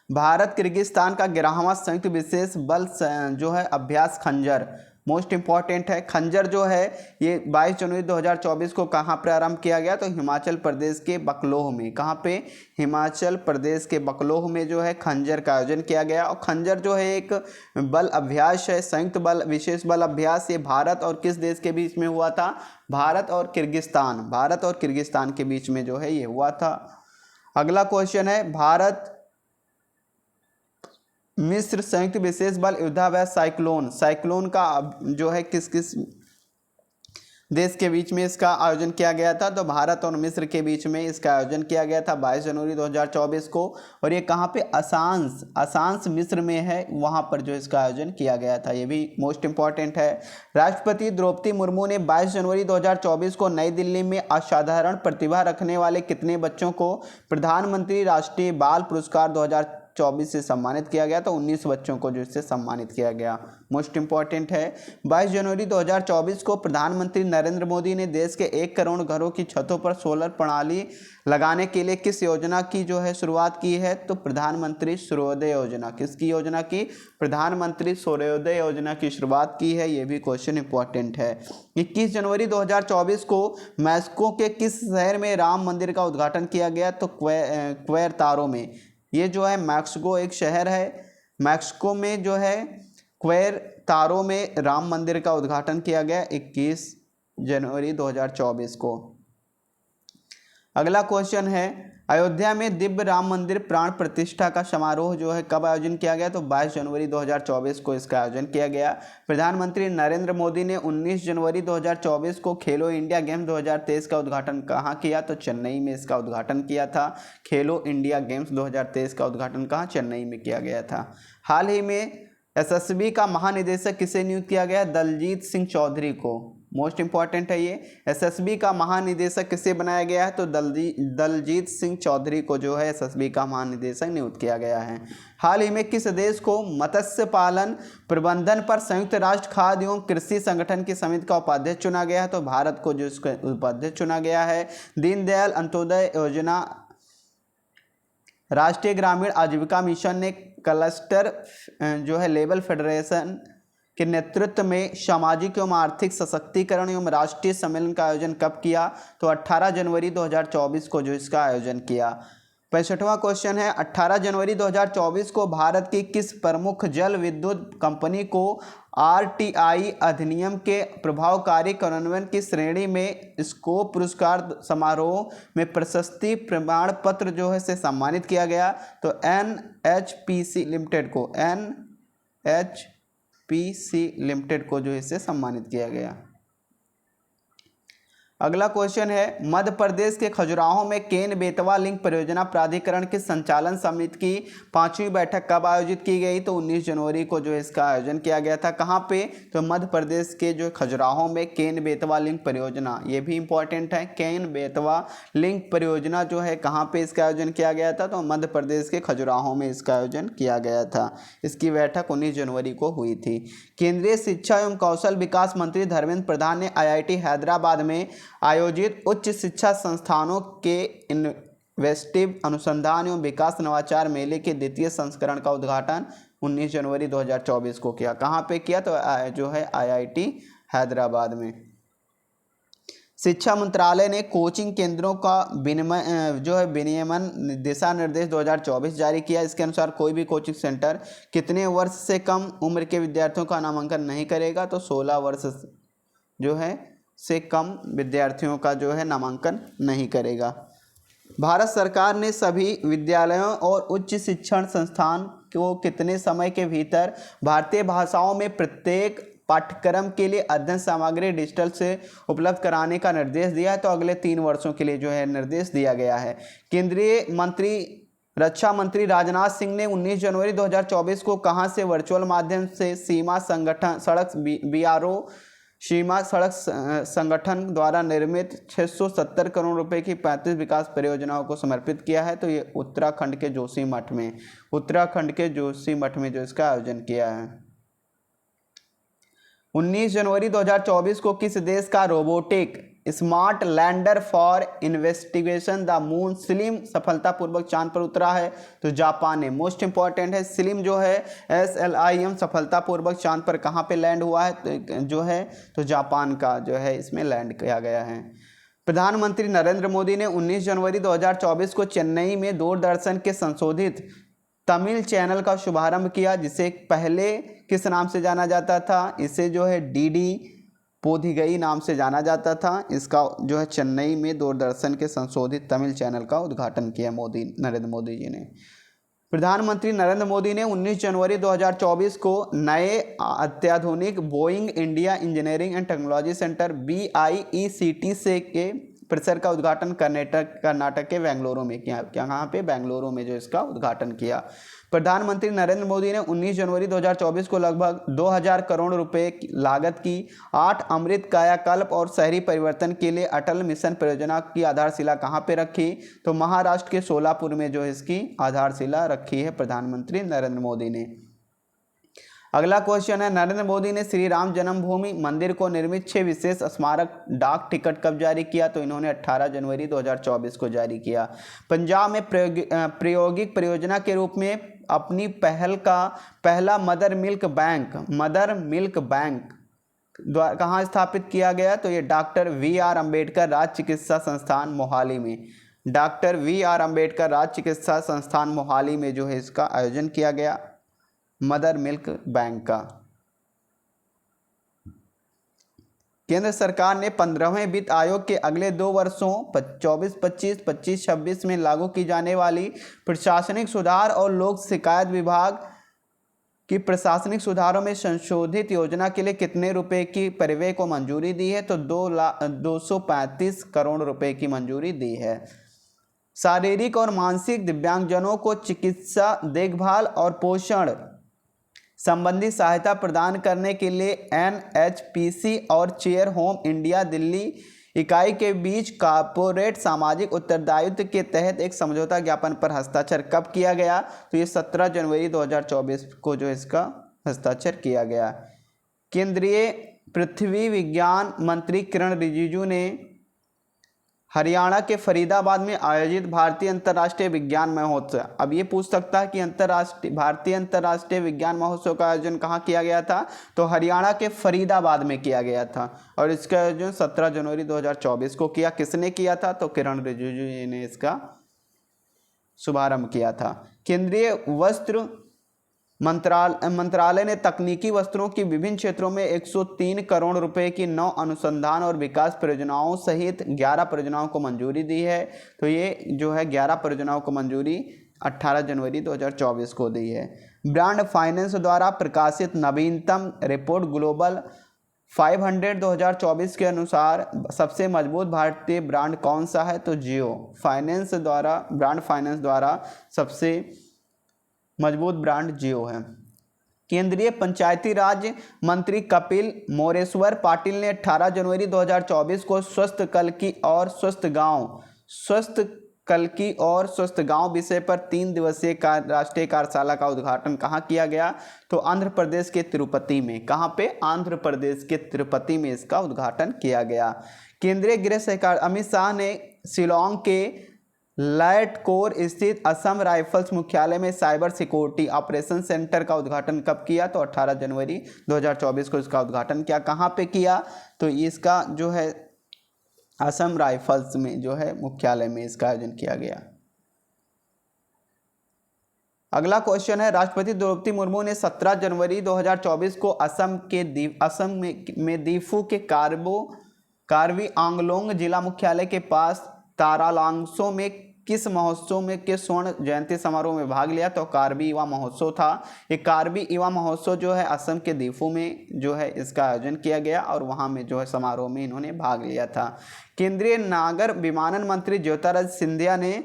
भारत किर्गिस्तान का 11वां संयुक्त विशेष बल जो है अभ्यास खंजर मोस्ट इंपॉर्टेंट है। खंजर जो है ये 22 जनवरी 2024 को कहाँ प्रारंभ किया गया, तो हिमाचल प्रदेश के बकलोह में। कहाँ पे, हिमाचल प्रदेश के बकलोह में जो है खंजर का आयोजन किया गया। और खंजर जो है एक बल अभ्यास है, संयुक्त बल, विशेष बल अभ्यास। ये भारत और किस देश के बीच में हुआ था, भारत और किर्गिस्तान के बीच में जो है ये हुआ था। अगला क्वेश्चन है, भारत मिस्र संयुक्त विशेष बल युद्धाभ्यास साइक्लोन का जो है किस किस देश के बीच में इसका आयोजन किया गया था, तो भारत और मिस्र के बीच में इसका आयोजन किया गया था 22 जनवरी 2024 को। और ये कहाँ पे, असांस मिस्र में है, वहाँ पर जो इसका आयोजन किया गया था। ये भी मोस्ट इंपॉर्टेंट है। राष्ट्रपति द्रौपदी मुर्मू ने 22 जनवरी 2024 को नई दिल्ली में असाधारण प्रतिभा रखने वाले कितने बच्चों को प्रधानमंत्री राष्ट्रीय बाल पुरस्कार 2024 से सम्मानित किया गया, तो 19 बच्चों को जो इससे सम्मानित किया गया। मोस्ट इंपॉर्टेंट है, 22 जनवरी 2024 को प्रधानमंत्री नरेंद्र मोदी ने देश के 1 करोड़ घरों की छतों पर सोलर प्रणाली लगाने के लिए किस योजना की जो है शुरुआत की है, तो प्रधानमंत्री सूर्योदय योजना। किसकी योजना की, प्रधानमंत्री सूर्योदय योजना की शुरुआत की है। ये भी क्वेश्चन इंपॉर्टेंट है। 21 जनवरी 2024 को मैक्सिको के किस शहर में राम मंदिर का उद्घाटन किया गया, तो क्वेरतारो में। ये जो है मैक्सिको एक शहर है, मैक्सिको में जो है क्वेरतारो में राम मंदिर का उद्घाटन किया गया 21 जनवरी 2024 को। अगला क्वेश्चन है, अयोध्या में दिव्य राम मंदिर प्राण प्रतिष्ठा का समारोह जो है कब आयोजन किया गया, तो 22 जनवरी 2024 को इसका आयोजन किया गया। प्रधानमंत्री नरेंद्र मोदी ने 19 जनवरी 2024 को खेलो इंडिया गेम्स 2023 का उद्घाटन कहाँ किया, तो चेन्नई में इसका उद्घाटन किया था। खेलो इंडिया गेम्स 2023 का उद्घाटन कहाँ, चेन्नई में किया गया था। हाल ही में एसएसबी का महानिदेशक किसे नियुक्त किया गया, दलजीत सिंह चौधरी को। मोस्ट इंपॉर्टेंट है ये, एसएसबी का महानिदेशक किसे बनाया गया है, तो दलजीत सिंह चौधरी को जो है एसएसबी का महानिदेशक नियुक्त किया गया है। हाल ही में किस देश को मत्स्य पालन प्रबंधन पर संयुक्त राष्ट्र खाद्य एवं कृषि संगठन की समिति का उपाध्यक्ष चुना गया है, तो भारत को जो इसका उपाध्यक्ष चुना गया है। दीनदयाल अंत्योदय योजना, राष्ट्रीय ग्रामीण आजीविका मिशन ने क्लस्टर जो है लेवल फेडरेशन के नेतृत्व में सामाजिक एवं आर्थिक सशक्तिकरण एवं राष्ट्रीय सम्मेलन का आयोजन कब किया, तो 18 जनवरी 2024 को जो इसका आयोजन किया। 65वां क्वेश्चन है, 18 जनवरी 2024 को भारत की किस प्रमुख जल विद्युत कंपनी को आरटीआई अधिनियम के प्रभावकारी कार्यान्वयन की श्रेणी में स्कोप पुरस्कार समारोह में प्रशस्ति प्रमाण पत्र जो है से सम्मानित किया गया, तो एनएचपीसी लिमिटेड को जो इससे सम्मानित किया गया। अगला क्वेश्चन है, मध्य प्रदेश के खजुराहो में केन बेतवा लिंक परियोजना प्राधिकरण की संचालन समिति की 5वीं बैठक कब आयोजित की गई, तो 19 जनवरी को जो इसका आयोजन किया गया था। कहाँ पे, तो मध्य प्रदेश के जो खजुराहो में केन बेतवा लिंक परियोजना, ये भी इंपॉर्टेंट है। केन बेतवा लिंक परियोजना जो है कहाँ पे इसका आयोजन किया गया था, तो मध्य प्रदेश के खजुराहो में इसका आयोजन किया गया था। इसकी बैठक 19 जनवरी को हुई थी। केंद्रीय शिक्षा एवं कौशल विकास मंत्री धर्मेंद्र प्रधान ने IIT हैदराबाद में आयोजित उच्च शिक्षा संस्थानों के इन्वेस्टिव अनुसंधान एवं विकास नवाचार मेले के द्वितीय संस्करण का उद्घाटन 19 जनवरी 2024 को किया। कहाँ पे किया, तो जो है IIT हैदराबाद में। शिक्षा मंत्रालय ने कोचिंग केंद्रों का विनियमन दिशा निर्देश 2024 जारी किया। इसके अनुसार कोई भी कोचिंग सेंटर कितने वर्ष से कम उम्र के विद्यार्थियों का नामांकन नहीं करेगा, तो 16 वर्ष जो है से कम विद्यार्थियों का जो है नामांकन नहीं करेगा। भारत सरकार ने सभी विद्यालयों और उच्च शिक्षण संस्थान को कितने समय के भीतर भारतीय भाषाओं में प्रत्येक पाठ्यक्रम के लिए अध्ययन सामग्री डिजिटल से उपलब्ध कराने का निर्देश दिया है, तो अगले 3 वर्षों के लिए जो है निर्देश दिया गया है। केंद्रीय मंत्री रक्षा मंत्री राजनाथ सिंह ने 19 जनवरी 2024 को कहां से वर्चुअल माध्यम से सीमा सड़क BRO सीमा सड़क संगठन द्वारा निर्मित 670 करोड़ रुपए की 35 विकास परियोजनाओं को समर्पित किया है, तो ये उत्तराखंड के जोशीमठ में जो इसका आयोजन किया है। 19 जनवरी 2024 को किस देश का robotic smart lander for investigation the moon, slim सफलतापूर्वक चांद पर उतरा है तो जापान ने। मोस्ट इंपॉर्टेंट है, स्लिम जो है SLIM सफलतापूर्वक चांद पर कहाँ पे लैंड हुआ है तो जो है तो जापान का जो है इसमें लैंड किया गया है। प्रधानमंत्री नरेंद्र मोदी ने 19 जनवरी 2024 को चेन्नई में दूरदर्शन के संशोधित तमिल चैनल का शुभारंभ किया, जिसे पहले किस नाम से जाना जाता था, इसे जो है DD पोधिगई नाम से जाना जाता था। इसका जो है चेन्नई में दूरदर्शन के संशोधित तमिल चैनल का उद्घाटन किया नरेंद्र मोदी जी ने। प्रधानमंत्री नरेंद्र मोदी ने 19 जनवरी 2024 को नए अत्याधुनिक Boeing India engineering and technology centre BIECT से के परिसर का उद्घाटन कर्नाटक के बेंगलुरु में किया। कहाँ पे? बेंगलुरु में जो इसका उद्घाटन किया। प्रधानमंत्री नरेंद्र मोदी ने 19 जनवरी 2024 को लगभग 2000 करोड़ रुपए की लागत की 8 अमृत कायाकल्प और शहरी परिवर्तन के लिए अटल मिशन परियोजना की आधारशिला कहाँ पे रखी, तो महाराष्ट्र के सोलापुर में जो इसकी आधारशिला रखी है प्रधानमंत्री नरेंद्र मोदी ने। अगला क्वेश्चन है, नरेंद्र मोदी ने श्री राम जन्मभूमि मंदिर को निर्मित 6 विशेष स्मारक डाक टिकट कब जारी किया, तो इन्होंने 18 जनवरी 2024 को जारी किया। पंजाब में प्रायोगिक परियोजना के रूप में अपनी पहल का पहला मदर मिल्क बैंक कहाँ स्थापित किया गया, तो ये डॉक्टर VR अम्बेडकर राज्य चिकित्सा संस्थान मोहाली में। डॉक्टर VR अम्बेडकर राज्य चिकित्सा संस्थान मोहाली में जो है इसका आयोजन किया गया मदर मिल्क बैंक का। केंद्र सरकार ने 15वें वित्त आयोग के अगले 2 वर्षों 24-25, 25-26 में लागू की जाने वाली प्रशासनिक सुधार और लोक शिकायत विभाग की प्रशासनिक सुधारों में संशोधित योजना के लिए कितने रुपए की परिव्यय को मंजूरी दी है, तो 235 करोड़ रुपए की मंजूरी दी है। शारीरिक और मानसिक दिव्यांगजनों को चिकित्सा देखभाल और पोषण संबंधी सहायता प्रदान करने के लिए NHPC और चेयर होम इंडिया दिल्ली इकाई के बीच कॉर्पोरेट सामाजिक उत्तरदायित्व के तहत एक समझौता ज्ञापन पर हस्ताक्षर कब किया गया, तो ये 17 जनवरी 2024 को जो इसका हस्ताक्षर किया गया। केंद्रीय पृथ्वी विज्ञान मंत्री किरण रिजिजू ने हरियाणा के फरीदाबाद में आयोजित भारतीय अंतर्राष्ट्रीय विज्ञान महोत्सव, अब ये पूछ सकता है कि भारतीय अंतर्राष्ट्रीय विज्ञान महोत्सव का आयोजन कहाँ किया गया था, तो हरियाणा के फरीदाबाद में किया गया था और इसका आयोजन 17 जनवरी 2024 को किया। किसने किया था, तो किरण रिजिजू जी ने इसका शुभारंभ किया था। केंद्रीय वस्त्र मंत्रालय ने तकनीकी वस्त्रों की विभिन्न क्षेत्रों में 103 करोड़ रुपए की 9 अनुसंधान और विकास परियोजनाओं सहित 11 परियोजनाओं को मंजूरी दी है। तो ये जो है 11 परियोजनाओं को मंजूरी 18 जनवरी 2024 को दी है। ब्रांड फाइनेंस द्वारा प्रकाशित नवीनतम रिपोर्ट ग्लोबल 500 2024 के अनुसार सबसे मजबूत भारतीय ब्रांड कौन सा है, तो जियो ब्रांड फाइनेंस द्वारा सबसे मजबूत ब्रांड जियो है। केंद्रीय पंचायती राज मंत्री कपिल मोरेश्वर पाटिल ने 18 जनवरी 2024 को स्वस्थ कल की और स्वस्थ गांव विषय पर 3 दिवसीय राष्ट्रीय कार्यशाला का उद्घाटन कहाँ किया गया, तो आंध्र प्रदेश के तिरुपति में। कहाँ पे? आंध्र प्रदेश के तिरुपति में इसका उद्घाटन किया गया। केंद्रीय गृह सहकार अमित शाह ने शिलोंग के लैटकोर स्थित असम राइफल्स मुख्यालय में साइबर सिक्योरिटी ऑपरेशन सेंटर का उद्घाटन कब किया, तो 18 जनवरी 2024 को इसका उद्घाटन किया। कहाँ पे किया, तो इसका जो है असम राइफल्स में जो है मुख्यालय में इसका आयोजन किया गया। अगला क्वेश्चन है, राष्ट्रपति द्रौपदी मुर्मू ने 17 जनवरी 2024 को असम में दीफू के कार्बी आंगलोंग जिला मुख्यालय के पास तारालांगसो में किस महोत्सव में के स्वर्ण जयंती समारोह में भाग लिया, तो कार्बी युवा महोत्सव था। ये कार्बी युवा महोत्सव जो है असम के दीफू में जो है इसका आयोजन किया गया और वहाँ में जो है समारोह में इन्होंने भाग लिया था। केंद्रीय नागर विमानन मंत्री ज्योतिरादित्य सिंधिया ने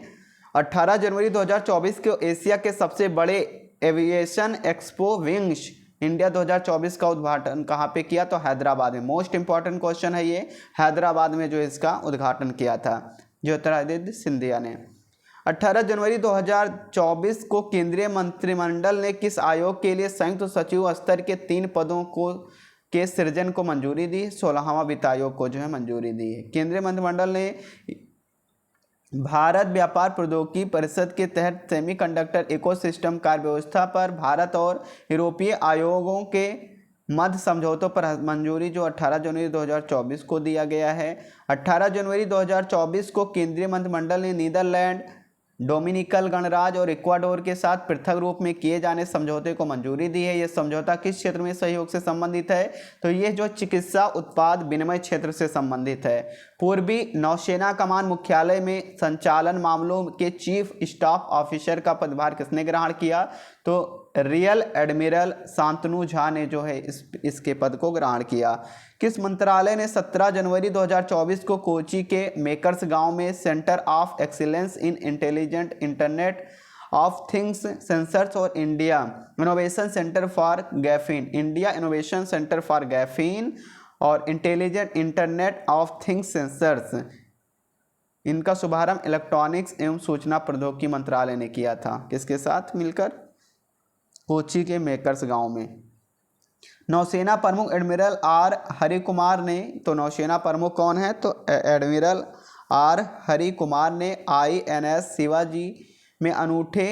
18 जनवरी 2024 को एशिया के सबसे बड़े एविएशन एक्सपो विंग्स इंडिया 2024 का उद्घाटन कहाँ पे किया, तो हैदराबाद में। मोस्ट इंपॉर्टेंट क्वेश्चन है ये, हैदराबाद में जो इसका उद्घाटन किया था ज्योतिरादित्य सिंधिया ने। 18 जनवरी 2024 को केंद्रीय मंत्रिमंडल ने किस आयोग के लिए संयुक्त सचिव स्तर के 3 पदों को के सृजन को मंजूरी दी, 16वां वित्त आयोग को जो है मंजूरी दी है। केंद्रीय मंत्रिमंडल ने भारत व्यापार प्रौद्योगिकी परिषद के तहत सेमीकंडक्टर इकोसिस्टम कार्य व्यवस्था पर भारत और यूरोपीय आयोगों के मध्य समझौतों पर मंजूरी जो 18 जनवरी 2024 को दिया गया है। 18 जनवरी 2024 को केंद्रीय मंत्रिमंडल ने नीदरलैंड, डोमिनिकन गणराज्य और इक्वाडोर के साथ पृथक रूप में किए जाने समझौते को मंजूरी दी है। यह समझौता किस क्षेत्र में सहयोग से संबंधित है? तो ये जो चिकित्सा उत्पाद विनिमय क्षेत्र से संबंधित है। पूर्वी नौसेना कमान मुख्यालय में संचालन मामलों के चीफ स्टाफ ऑफिसर का पदभार किसने ग्रहण किया? तो रियल एडमिरल शांतनु झा ने जो है इसके पद को ग्रहण किया। किस मंत्रालय ने 17 जनवरी 2024 को कोची के मेकर्स गांव में centre of excellence in intelligent internet of things sensors और India innovation centre for graphene, India innovation centre for graphene और intelligent internet of things sensors, इनका शुभारंभ इलेक्ट्रॉनिक्स एवं सूचना प्रौद्योगिकी मंत्रालय ने किया था। किसके साथ मिलकर? कोची के मेकर्स गांव में। नौसेना प्रमुख एडमिरल आर हरि कुमार ने, तो नौसेना प्रमुख कौन है? तो एडमिरल आर हरि कुमार ने INS शिवाजी में अनूठे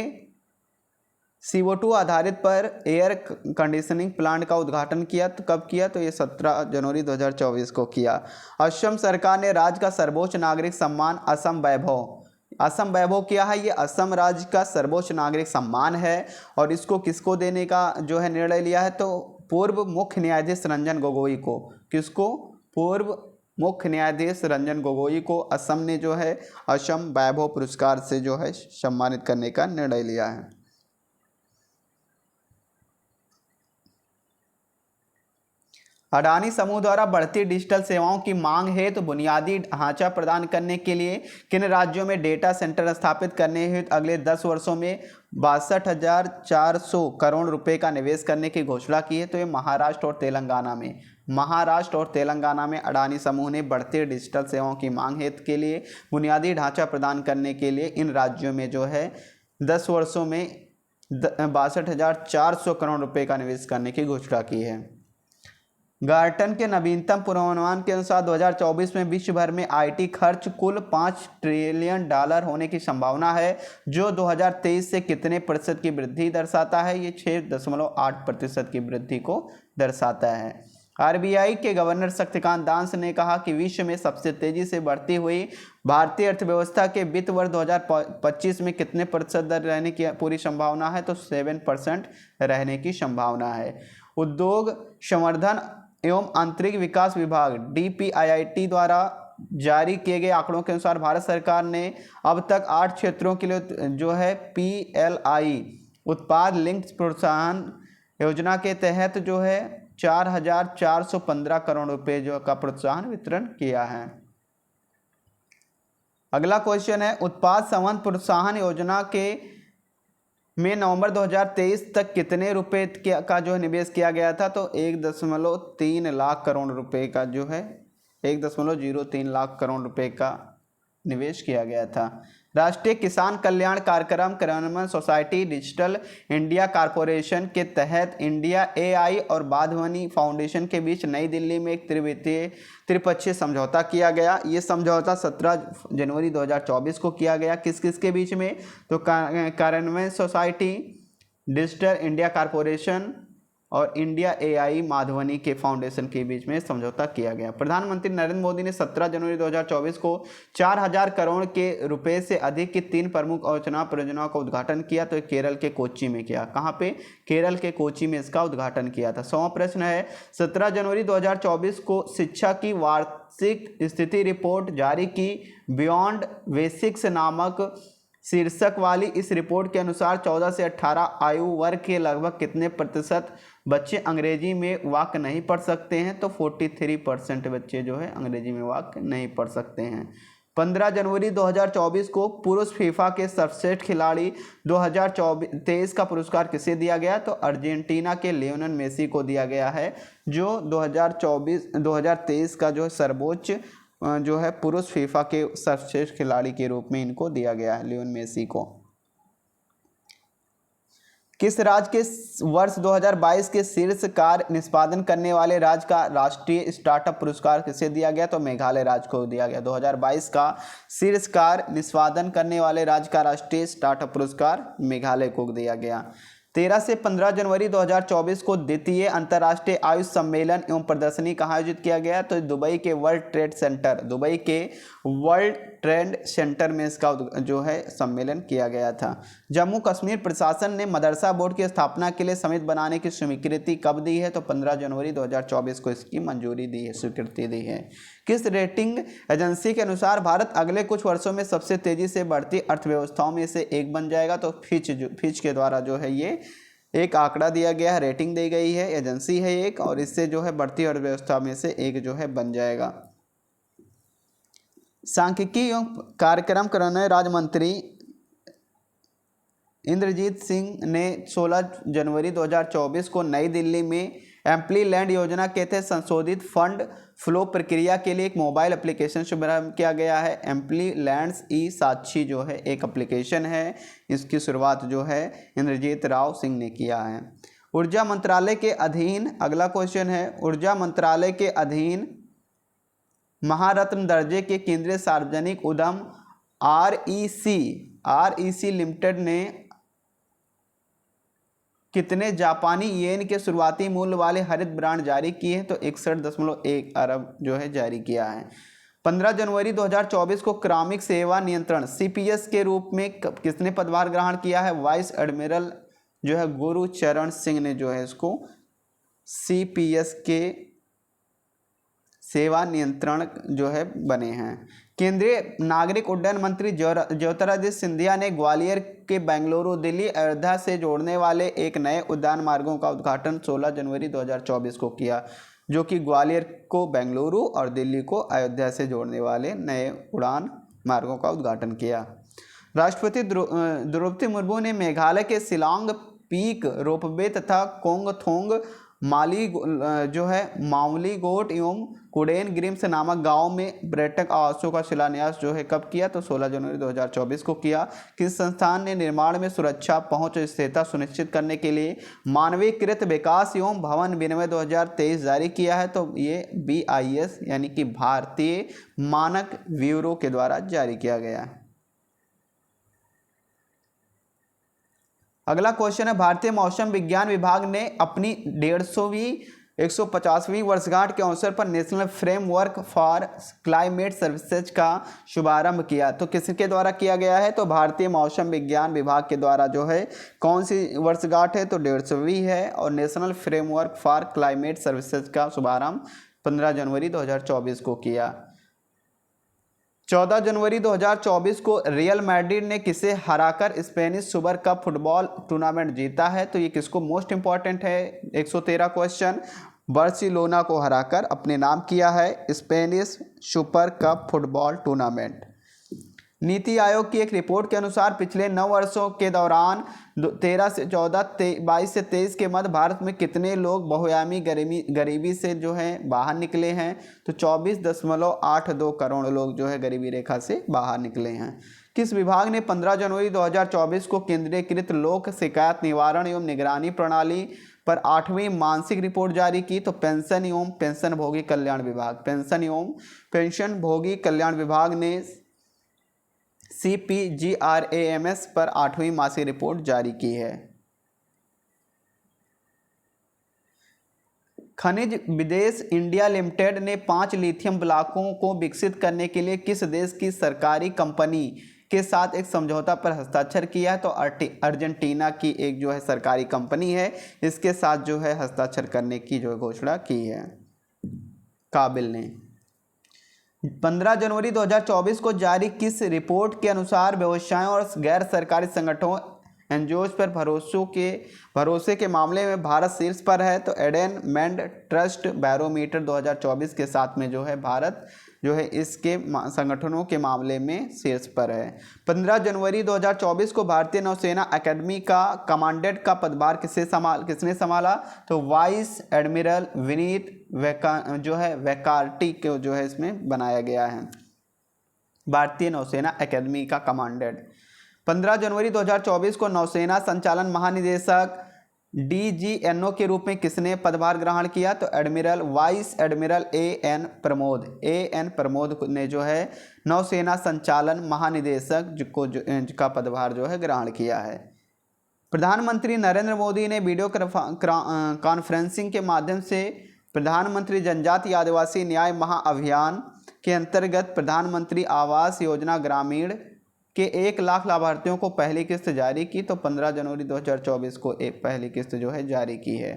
CO2 आधारित पर एयर कंडीशनिंग प्लांट का उद्घाटन किया। तो कब किया? तो ये 17 जनवरी 2024 को किया। असम सरकार ने राज्य का सर्वोच्च नागरिक सम्मान असम वैभव क्या है? ये असम राज्य का सर्वोच्च नागरिक सम्मान है और इसको किसको देने का जो है निर्णय लिया है? तो पूर्व मुख्य न्यायाधीश रंजन गोगोई को। किसको? पूर्व मुख्य न्यायाधीश रंजन गोगोई को असम ने जो है असम वैभव पुरस्कार से जो है सम्मानित करने का निर्णय लिया है। अडानी समूह द्वारा बढ़ती डिजिटल सेवाओं की मांग हेतु बुनियादी ढांचा प्रदान करने के लिए किन राज्यों में डेटा सेंटर स्थापित करने हेतु अगले 10 वर्षों में 62,400 करोड़ रुपए का निवेश करने की घोषणा की है? तो ये महाराष्ट्र और तेलंगाना में अडानी समूह ने बढ़ती डिजिटल सेवाओं की मांग हेतु के लिए बुनियादी ढांचा प्रदान करने के लिए इन राज्यों में जो है 10 वर्षों में 62,400 करोड़ रुपए का निवेश करने की घोषणा की है। गार्टन के नवीनतम पूर्वानुमान के अनुसार 2024 में विश्व भर में IT खर्च कुल $5 ट्रिलियन होने की संभावना है, जो 2023 से कितने प्रतिशत की वृद्धि दर्शाता है? ये 6.8% की वृद्धि को दर्शाता है। RBI के गवर्नर शक्तिकांत दास ने कहा कि विश्व में सबसे तेजी से बढ़ती हुई भारतीय अर्थव्यवस्था के वित्त वर्ष 2025 में कितने प्रतिशत दर रहने की पूरी संभावना है? तो 7% रहने की संभावना है। उद्योग संवर्धन एवं आंतरिक विकास विभाग DPIIT द्वारा जारी किए गए आंकड़ों के अनुसार भारत सरकार ने अब तक 8 क्षेत्रों के लिए जो है PLI उत्पाद लिंक्ड प्रोत्साहन योजना के तहत जो है 4,415 करोड़ रुपए जो का प्रोत्साहन वितरण किया है। अगला क्वेश्चन है, उत्पाद संबंध प्रोत्साहन योजना के में नवंबर 2023 तक कितने रुपए का जो है निवेश किया गया था? तो 1.3 लाख करोड़ रुपए का जो है 1.03 लाख करोड़ रुपए का निवेश किया गया था। राष्ट्रीय किसान कल्याण कार्यक्रम क्रियान्वयन सोसाइटी डिजिटल इंडिया कॉरपोरेशन के तहत इंडिया AI और बाधवानी फाउंडेशन के बीच नई दिल्ली में एक त्रिपक्षीय समझौता किया गया। ये समझौता 17 जनवरी 2024 को किया गया। किस किस के बीच में? तो कार्यान्वयन सोसाइटी डिजिटल इंडिया कॉरपोरेशन और इंडिया AI माधवनी के फाउंडेशन के बीच में समझौता किया गया। प्रधानमंत्री नरेंद्र मोदी ने 17 जनवरी 2024 को 4,000 करोड़ के रुपए से अधिक की 3 प्रमुख अवचना परियोजनाओं का उद्घाटन किया। तो केरल के कोच्चि में किया। कहाँ पे? केरल के कोच्चि में इसका उद्घाटन किया था। 100वां प्रश्न है, 17 जनवरी 2024 को शिक्षा की वार्षिक स्थिति रिपोर्ट जारी की। बियॉन्ड बेसिक्स नामक शीर्षक वाली इस रिपोर्ट के अनुसार 14 से 18 आयु वर्ग के लगभग कितने प्रतिशत बच्चे अंग्रेजी में वाक्य नहीं पढ़ सकते हैं? तो 43% बच्चे जो है अंग्रेजी में वाक्य नहीं पढ़ सकते हैं। 15 जनवरी 2024 को पुरुष फीफा के सर्वश्रेष्ठ खिलाड़ी 2023 का पुरस्कार किसे दिया गया? तो अर्जेंटीना के लियोनेल मेसी को दिया गया है, जो 2023 का जो सर्वोच्च जो है पुरुष फीफा के सर्वश्रेष्ठ खिलाड़ी के रूप में इनको दिया गया है, लियोनेल मेसी को। किस राज्य के वर्ष 2022 के शीर्ष कार्य निष्पादन करने वाले राज्य का राष्ट्रीय स्टार्टअप पुरस्कार किसे दिया गया? तो मेघालय राज्य को दिया गया। 2022 का शीर्ष कार्य निष्पादन करने वाले राज्य का राष्ट्रीय स्टार्टअप पुरस्कार मेघालय को दिया गया। 13 से 15 जनवरी 2024 को द्वितीय अंतर्राष्ट्रीय आयुष सम्मेलन एवं प्रदर्शनी कहाँ आयोजित किया गया? तो दुबई के वर्ल्ड ट्रेड सेंटर में इसका जो है सम्मेलन किया गया था। जम्मू कश्मीर प्रशासन ने मदरसा बोर्ड की स्थापना के लिए समिति बनाने की स्वीकृति कब दी है? तो 15 जनवरी 2024 को इसकी मंजूरी दी है, स्वीकृति दी है। किस रेटिंग एजेंसी के अनुसार भारत अगले कुछ वर्षों में सबसे तेजी से बढ़ती अर्थव्यवस्थाओं में से एक बन जाएगा? तो फिच के द्वारा जो है ये एक आंकड़ा दिया गया है, रेटिंग दी गई है, एजेंसी है एक, और इससे जो है बढ़ती अर्थव्यवस्था में से एक जो है बन जाएगा। सांख्यिकी एवं कार्यक्रम कार्यान्वयन राज्य मंत्री इंद्रजीत सिंह ने 16 जनवरी 2024 को नई दिल्ली में एम्प्ली लैंड योजना के तहत संशोधित फंड फ्लो प्रक्रिया के लिए एक मोबाइल एप्लीकेशन शुभारंभ किया गया है। एम्प्ली लैंड्स ई साक्षी जो है एक एप्लीकेशन है, इसकी शुरुआत जो है इंद्रजीत राव सिंह ने किया है। ऊर्जा मंत्रालय के अधीन अगला क्वेश्चन है, ऊर्जा मंत्रालय के अधीन महारत्न दर्जे के केंद्रीय सार्वजनिक उद्यम आरईसी लिमिटेड ने कितने जापानी येन के शुरुआती मूल्य वाले हरित बॉन्ड जारी किए हैं? तो 61.1 अरब जो है जारी किया है। 15 जनवरी 2024 को क्रमिक सेवा नियंत्रण सीपीएस के रूप में किसने पदभार ग्रहण किया है? वाइस एडमिरल जो है गुरुचरण सिंह ने जो है इसको सीपीएस के सेवा नियंत्रण जो है बने हैं। केंद्रीय नागरिक उड्डयन मंत्री ज्योतिरादित्य सिंधिया ने ग्वालियर के बेंगलुरु दिल्ली अयोध्या से जोड़ने वाले एक नए उड़ान मार्गों का उद्घाटन 16 जनवरी 2024 को किया, जो कि ग्वालियर को बेंगलुरु और दिल्ली को अयोध्या से जोड़ने वाले नए उड़ान मार्गों का उद्घाटन किया। राष्ट्रपति द्रौपदी मुर्मू ने मेघालय के शिलांग पीक रोपवे तथा कोंगथोंग मावलीगोट एवं कुडेन ग्रिम्स नामक गांव में पर्यटक आवासों का शिलान्यास जो है कब किया? तो 16 जनवरी 2024 को किया। किस संस्थान ने निर्माण में सुरक्षा, पहुंच और स्थिरता सुनिश्चित करने के लिए मानवीकृत विकास एवं भवन विनिमय 2023 जारी किया है? तो ये BIS यानी कि भारतीय मानक ब्यूरो के द्वारा जारी किया गया है। अगला क्वेश्चन है, भारतीय मौसम विज्ञान विभाग ने अपनी 150वीं वर्षगांठ के अवसर पर national framework for climate services का शुभारंभ किया। तो किसके द्वारा किया गया है? तो भारतीय मौसम विज्ञान विभाग के द्वारा जो है कौन सी वर्षगांठ है? तो 150वीं है। और national framework for climate services का शुभारंभ 15 जनवरी 2024 को किया। 14 जनवरी 2024 को रियल मैड्रिड ने किसे हराकर Spanish super cup football tournament जीता है? तो ये किसको मोस्ट इंपॉर्टेंट है, 113 क्वेश्चन। बार्सिलोना को हराकर अपने नाम किया है Spanish super cup football tournament. NITI Aayog की एक रिपोर्ट के अनुसार पिछले 9 वर्षों के दौरान 13 से 14, 22 से 23 के मध्य भारत में कितने लोग बहुआयामी गरीबी से जो है बाहर निकले हैं? तो 24.82 करोड़ लोग जो है गरीबी रेखा से बाहर निकले हैं। किस विभाग ने 15 जनवरी 2024 को केंद्रीकृत लोक शिकायत निवारण एवं निगरानी प्रणाली पर 8वीं मासिक रिपोर्ट जारी की? तो पेंशन एवं पेंशनभोगी कल्याण विभाग ने CPGRAMS पर 8वीं मासिक रिपोर्ट जारी की है। खनिज विदेश इंडिया लिमिटेड ने 5 लिथियम ब्लॉकों को विकसित करने के लिए किस देश की सरकारी कंपनी के साथ एक समझौता पर हस्ताक्षर किया है? तो अर्जेंटीना की एक जो है सरकारी कंपनी है, इसके साथ जो है हस्ताक्षर करने की जो घोषणा की है काबिल ने। 15 जनवरी 2024 को जारी किस रिपोर्ट के अनुसार व्यवसायों और गैर सरकारी संगठनों एनजीओज पर भरोसे के मामले में भारत शीर्ष पर है? तो एडेनमेंट ट्रस्ट बैरोमीटर 2024 के साथ में जो है भारत जो है इसके संगठनों के मामले में शीर्ष पर है। 15 जनवरी 2024 को भारतीय नौसेना अकेडमी का कमांडेंट का पदभार किसने संभाला? तो वाइस एडमिरल विनीत वैकार्टी को जो है इसमें बनाया गया है भारतीय नौसेना अकेडमी का कमांडेंट। 15 जनवरी 2024 को नौसेना संचालन महानिदेशक DGNO के रूप में किसने पदभार ग्रहण किया? तो admiral vice admiral AN Pramod ने जो है नौसेना संचालन महानिदेशक का पदभार जो है ग्रहण किया है। प्रधानमंत्री नरेंद्र मोदी ने वीडियो कॉन्फ्रेंसिंग के माध्यम से प्रधानमंत्री जनजातीय आदिवासी न्याय महाअभियान के अंतर्गत प्रधानमंत्री आवास योजना ग्रामीण के 1 लाख लाभार्थियों को पहली किस्त जारी की। तो 15 जनवरी 2024 को एक पहली किस्त जो है जारी की है।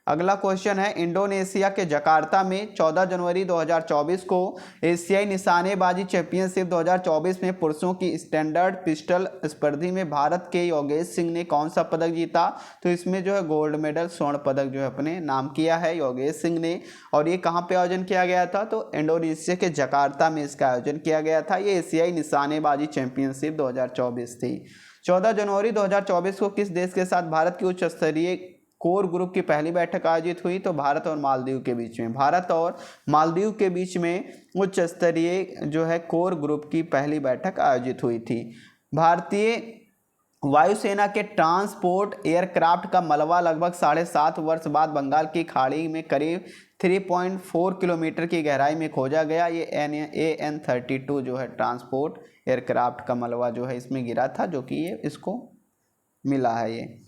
अगला क्वेश्चन है, इंडोनेशिया के जकार्ता में 14 जनवरी 2024 को एशियाई निशानेबाजी चैंपियनशिप 2024 में पुरुषों की स्टैंडर्ड पिस्टल स्पर्धा में भारत के योगेश सिंह ने कौन सा पदक जीता? तो इसमें जो है गोल्ड मेडल स्वर्ण पदक जो है अपने नाम किया है योगेश सिंह ने। और ये कहाँ पे आयोजन किया गया था? तो इंडोनेशिया के जकार्ता में इसका आयोजन किया गया था। ये एशियाई निशानेबाजी चैंपियनशिप 2024 थी। 14 जनवरी 2024 को किस देश के साथ भारत की उच्च स्तरीय कोर ग्रुप की पहली बैठक आयोजित हुई? तो भारत और मालदीव के बीच में। भारत और मालदीव के बीच में उच्च स्तरीय जो है कोर ग्रुप की पहली बैठक आयोजित हुई थी। भारतीय वायुसेना के ट्रांसपोर्ट एयरक्राफ्ट का मलबा लगभग 7.5 वर्ष बाद बंगाल की खाड़ी में करीब 3.4 किलोमीटर की गहराई में खोजा गया। ये AN-32 जो है ट्रांसपोर्ट एयरक्राफ्ट का मलबा जो है इसमें गिरा था, जो कि ये इसको मिला है। ये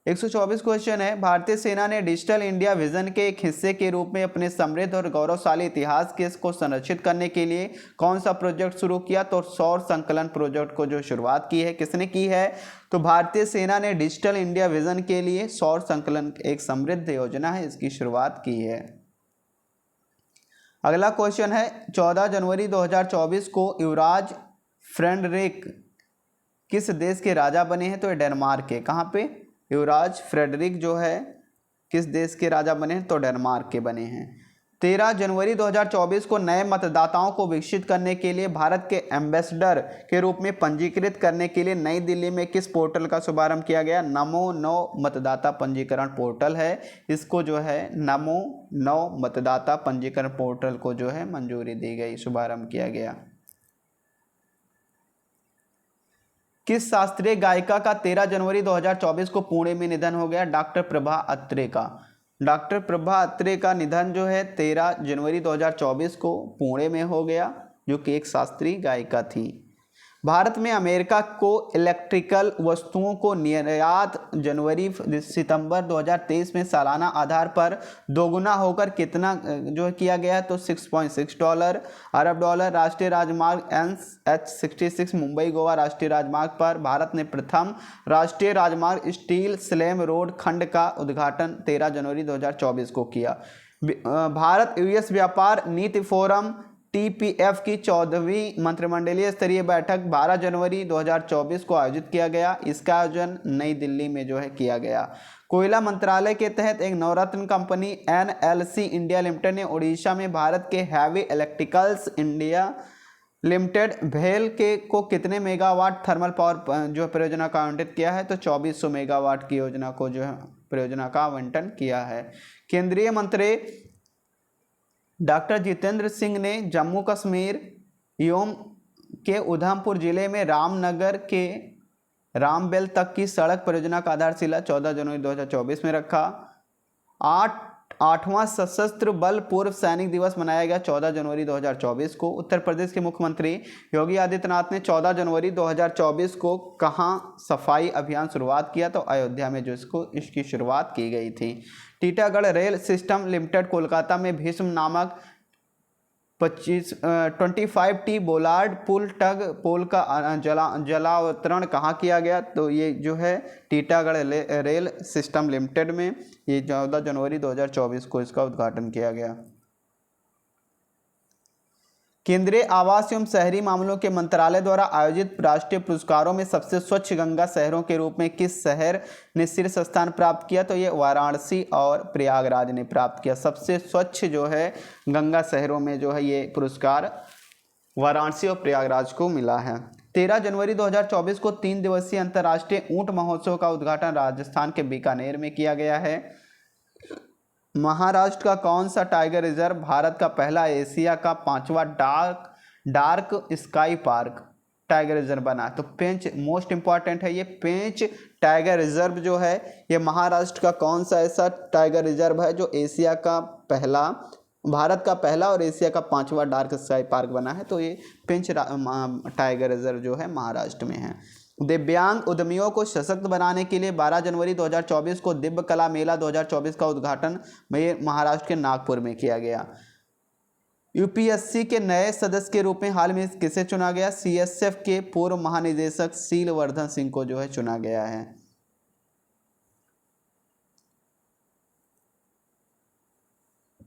124 क्वेश्चन है, भारतीय सेना ने डिजिटल इंडिया विजन के एक हिस्से के रूप में अपने समृद्ध और गौरवशाली इतिहास के को संरक्षित करने के लिए कौन सा प्रोजेक्ट शुरू किया? तो सौर संकलन प्रोजेक्ट को जो शुरुआत की है किसने की है? तो भारतीय सेना ने डिजिटल इंडिया विजन के लिए सौर संकलन एक समृद्ध योजना है, इसकी शुरुआत की है। अगला क्वेश्चन है, 14 जनवरी 2024 को युवराज फ्रेडरिक किस देश के राजा बने हैं? तो ये डेनमार्क के। कहाँ पे? युवराज फ्रेडरिक जो है किस देश के राजा बने हैं? तो डेनमार्क के बने हैं। 13 जनवरी 2024 को नए मतदाताओं को विकसित करने के लिए भारत के एम्बेसडर के रूप में पंजीकृत करने के लिए नई दिल्ली में किस पोर्टल का शुभारंभ किया गया? नमो नव मतदाता पंजीकरण पोर्टल है। इसको जो है नमो नव मतदाता पंजीकरण पोर्टल को जो है मंजूरी दी गई, शुभारंभ किया गया। किस शास्त्रीय गायिका का 13 जनवरी 2024 को पुणे में निधन हो गया? डॉक्टर प्रभा अत्रे का। डॉक्टर प्रभा अत्रे का निधन जो है 13 जनवरी 2024 को पुणे में हो गया, जो कि एक शास्त्रीय गायिका थी। भारत में अमेरिका को इलेक्ट्रिकल वस्तुओं को निर्यात जनवरी सितंबर 2023 में सालाना आधार पर दोगुना होकर कितना जो किया गया? तो $6.6 अरब। राष्ट्रीय राजमार्ग NH66 मुंबई गोवा राष्ट्रीय राजमार्ग पर भारत ने प्रथम राष्ट्रीय राजमार्ग स्टील स्लेम रोड खंड का उद्घाटन 13 जनवरी 2024 को किया। भारत US व्यापार नीति फोरम TPF की 14वीं मंत्रिमंडलीय स्तरीय बैठक 12 जनवरी 2024 को आयोजित किया गया। इसका आयोजन नई दिल्ली में जो है किया गया। कोयला मंत्रालय के तहत एक नवरत्न कंपनी NLC इंडिया लिमिटेड ने उड़ीसा में भारत के हैवी इलेक्ट्रिकल्स इंडिया लिमिटेड भेल के को कितने मेगावाट थर्मल पावर जो परियोजना का आवंटित किया है? तो 2400 मेगावाट की योजना को जो है परियोजना का आवंटन किया है। केंद्रीय मंत्री डॉक्टर जितेंद्र सिंह ने जम्मू कश्मीर योम के उधमपुर जिले में रामनगर के रामबेल तक की सड़क परियोजना का आधारशिला 14 जनवरी 2024 में रखा। 8वां सशस्त्र बल पूर्व सैनिक दिवस मनाया गया 14 जनवरी 2024 को। उत्तर प्रदेश के मुख्यमंत्री योगी आदित्यनाथ ने 14 जनवरी 2024 को कहां सफाई अभियान शुरुआत किया? तो अयोध्या में जो इसकी शुरुआत की गई थी। Titagarh rail system limited Kolkata में भीष्म नामक 25T बोलार्ड पुल टग पोल का जलावतरण कहाँ किया गया? तो ये जो है टीटागढ़ रेल सिस्टम लिमिटेड में ये 14 जनवरी 2024 को इसका उद्घाटन किया गया। केंद्रीय आवास एवं शहरी मामलों के मंत्रालय द्वारा आयोजित राष्ट्रीय पुरस्कारों में सबसे स्वच्छ गंगा शहरों के रूप में किस शहर ने शीर्ष स्थान प्राप्त किया? तो ये वाराणसी और प्रयागराज ने प्राप्त किया। सबसे स्वच्छ जो है गंगा शहरों में जो है ये पुरस्कार वाराणसी और प्रयागराज को मिला है। 13 जनवरी 2024 को 3 दिवसीय अंतर्राष्ट्रीय ऊंट महोत्सव का उद्घाटन राजस्थान के बीकानेर में किया गया है। महाराष्ट्र का कौन सा टाइगर रिजर्व भारत का पहला एशिया का 5वां dark sky park tiger reserve बना। तो पेंच मोस्ट इंपॉर्टेंट है, ये पेंच टाइगर रिजर्व जो है ये महाराष्ट्र का कौन सा ऐसा टाइगर रिजर्व है जो एशिया का पहला, भारत का पहला और एशिया का 5वां डार्क स्काई पार्क बना है। तो ये पेंच टाइगर रिजर्व जो है महाराष्ट्र में है। दिव्यांग उद्यमियों को सशक्त बनाने के लिए 12 जनवरी 2024 को दिव्य कला मेला 2024 का उद्घाटन महाराष्ट्र के नागपुर में किया गया। यूपीएससी के नए सदस्य के रूप में हाल में किसे चुना गया? सीएसएफ के पूर्व महानिदेशक शीलवर्धन सिंह को जो है चुना गया है।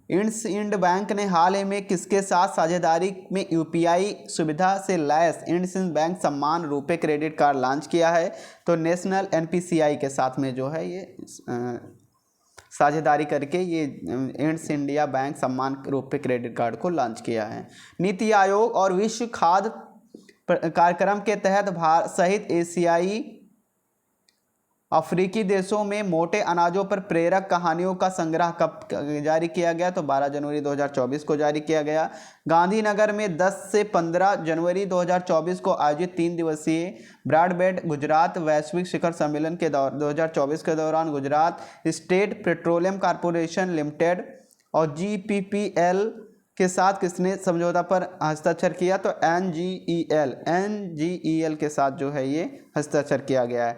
इंडसइंड बैंक ने हाल ही में किसके साथ साझेदारी में यूपीआई सुविधा से लैस इंडसइंड बैंक सम्मान रुपे क्रेडिट कार्ड लॉन्च किया है? तो नेशनल एनपीसीआई के साथ में जो है ये साझेदारी करके ये इंडसइंड बैंक सम्मान रुपे क्रेडिट कार्ड को लॉन्च किया है। नीति आयोग और विश्व खाद्य कार्यक्रम के तहत भारत सहित एशियाई अफ्रीकी देशों में मोटे अनाजों पर प्रेरक कहानियों का संग्रह कब जारी किया गया? तो 12 जनवरी 2024 को जारी किया गया। गांधीनगर में 10 से 15 जनवरी 2024 को आयोजित 3 दिवसीय ब्रॉडबैंड गुजरात वैश्विक शिखर सम्मेलन के 2024 के दौरान Gujarat state petroleum corporation limited और जीपीपीएल के साथ किसने समझौता पर हस्ताक्षर किया? तो एनजीईएल के साथ जो है ये हस्ताक्षर किया गया है।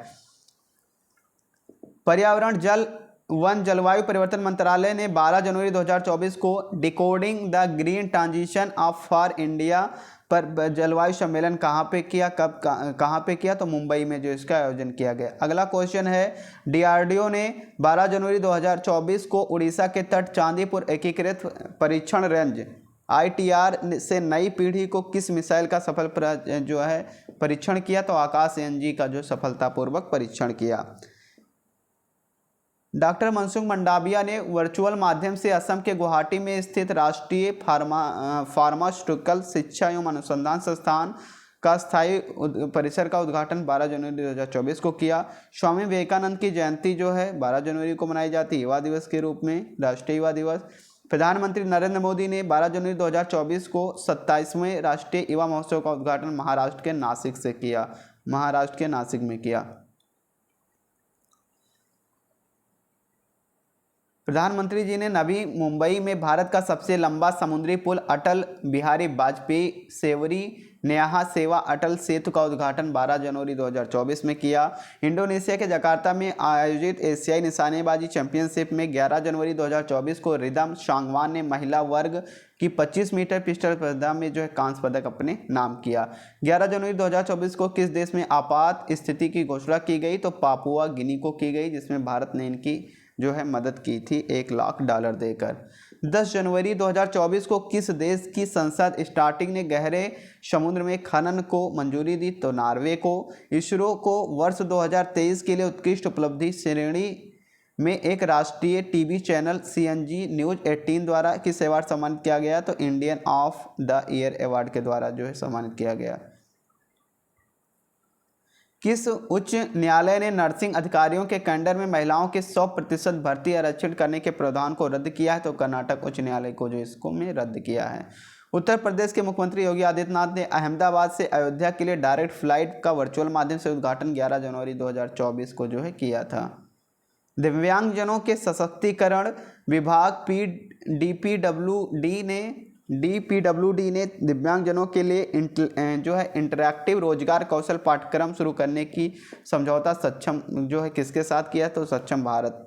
पर्यावरण जल वन जलवायु परिवर्तन मंत्रालय ने 12 जनवरी 2024 को decoding the green transition of for India पर जलवायु सम्मेलन कहाँ पे किया, कब कहाँ पे किया? तो मुंबई में जो इसका आयोजन किया गया। अगला क्वेश्चन है, डीआरडीओ ने 12 जनवरी 2024 को उड़ीसा के तट चांदीपुर एकीकृत परीक्षण रेंज ITR से नई पीढ़ी को किस मिसाइल का सफल जो है परीक्षण किया? तो आकाश NG का जो सफलतापूर्वक परीक्षण किया। डॉक्टर मनसुख मंडाविया ने वर्चुअल माध्यम से असम के गुवाहाटी में स्थित राष्ट्रीय फार्मास्यूटिकल शिक्षा एवं अनुसंधान संस्थान का स्थायी परिसर का उद्घाटन 12 जनवरी 2024 को किया। स्वामी विवेकानंद की जयंती जो है 12 जनवरी को मनाई जाती है युवा दिवस के रूप में, राष्ट्रीय युवा दिवस। प्रधानमंत्री नरेंद्र मोदी ने 12 जनवरी 2024 को 27वें राष्ट्रीय युवा महोत्सव का उद्घाटन महाराष्ट्र के नासिक से किया, महाराष्ट्र के नासिक में किया। प्रधानमंत्री जी ने नवी मुंबई में भारत का सबसे लंबा समुद्री पुल अटल बिहारी वाजपेयी सेवरी न्याहा सेवा अटल सेतु का उद्घाटन 12 जनवरी 2024 में किया। इंडोनेशिया के जकार्ता में आयोजित एशियाई निशानेबाजी चैंपियनशिप में 11 जनवरी 2024 को रिदम शांगवान ने महिला वर्ग की 25 मीटर पिस्टल स्पर्धा में जो है कांस्य पदक अपने नाम किया। 11 जनवरी 2024 को किस देश में आपात स्थिति की घोषणा की गई? तो पापुआ गिनी को की गई, जिसमें भारत ने इनकी जो है मदद की थी $1 लाख देकर। 10 जनवरी 2024 को किस देश की संसद स्टार्टिंग ने गहरे समुद्र में खनन को मंजूरी दी? तो नॉर्वे को। इसरो को वर्ष 2023 के लिए उत्कृष्ट उपलब्धि श्रेणी में एक राष्ट्रीय टीवी चैनल CNG न्यूज 18 द्वारा किस अवार्ड सम्मानित किया गया? तो Indian of the year award के द्वारा जो है सम्मानित किया गया। किस उच्च न्यायालय ने नर्सिंग अधिकारियों के कैडर में महिलाओं के 100% भर्ती आरक्षण करने के प्रावधान को रद्द किया है? तो कर्नाटक उच्च न्यायालय को जो इसको में रद्द किया है। उत्तर प्रदेश के मुख्यमंत्री योगी आदित्यनाथ ने अहमदाबाद से अयोध्या के लिए डायरेक्ट फ्लाइट का वर्चुअल माध्यम से उद्घाटन 11 जनवरी 2024 को जो है किया था। दिव्यांगजनों के सशक्तिकरण विभाग DPWD ने दिव्यांगजनों के लिए जो है इंटरैक्टिव रोजगार कौशल पाठ्यक्रम शुरू करने की समझौता सक्षम जो है किसके साथ किया? तो सक्षम भारत।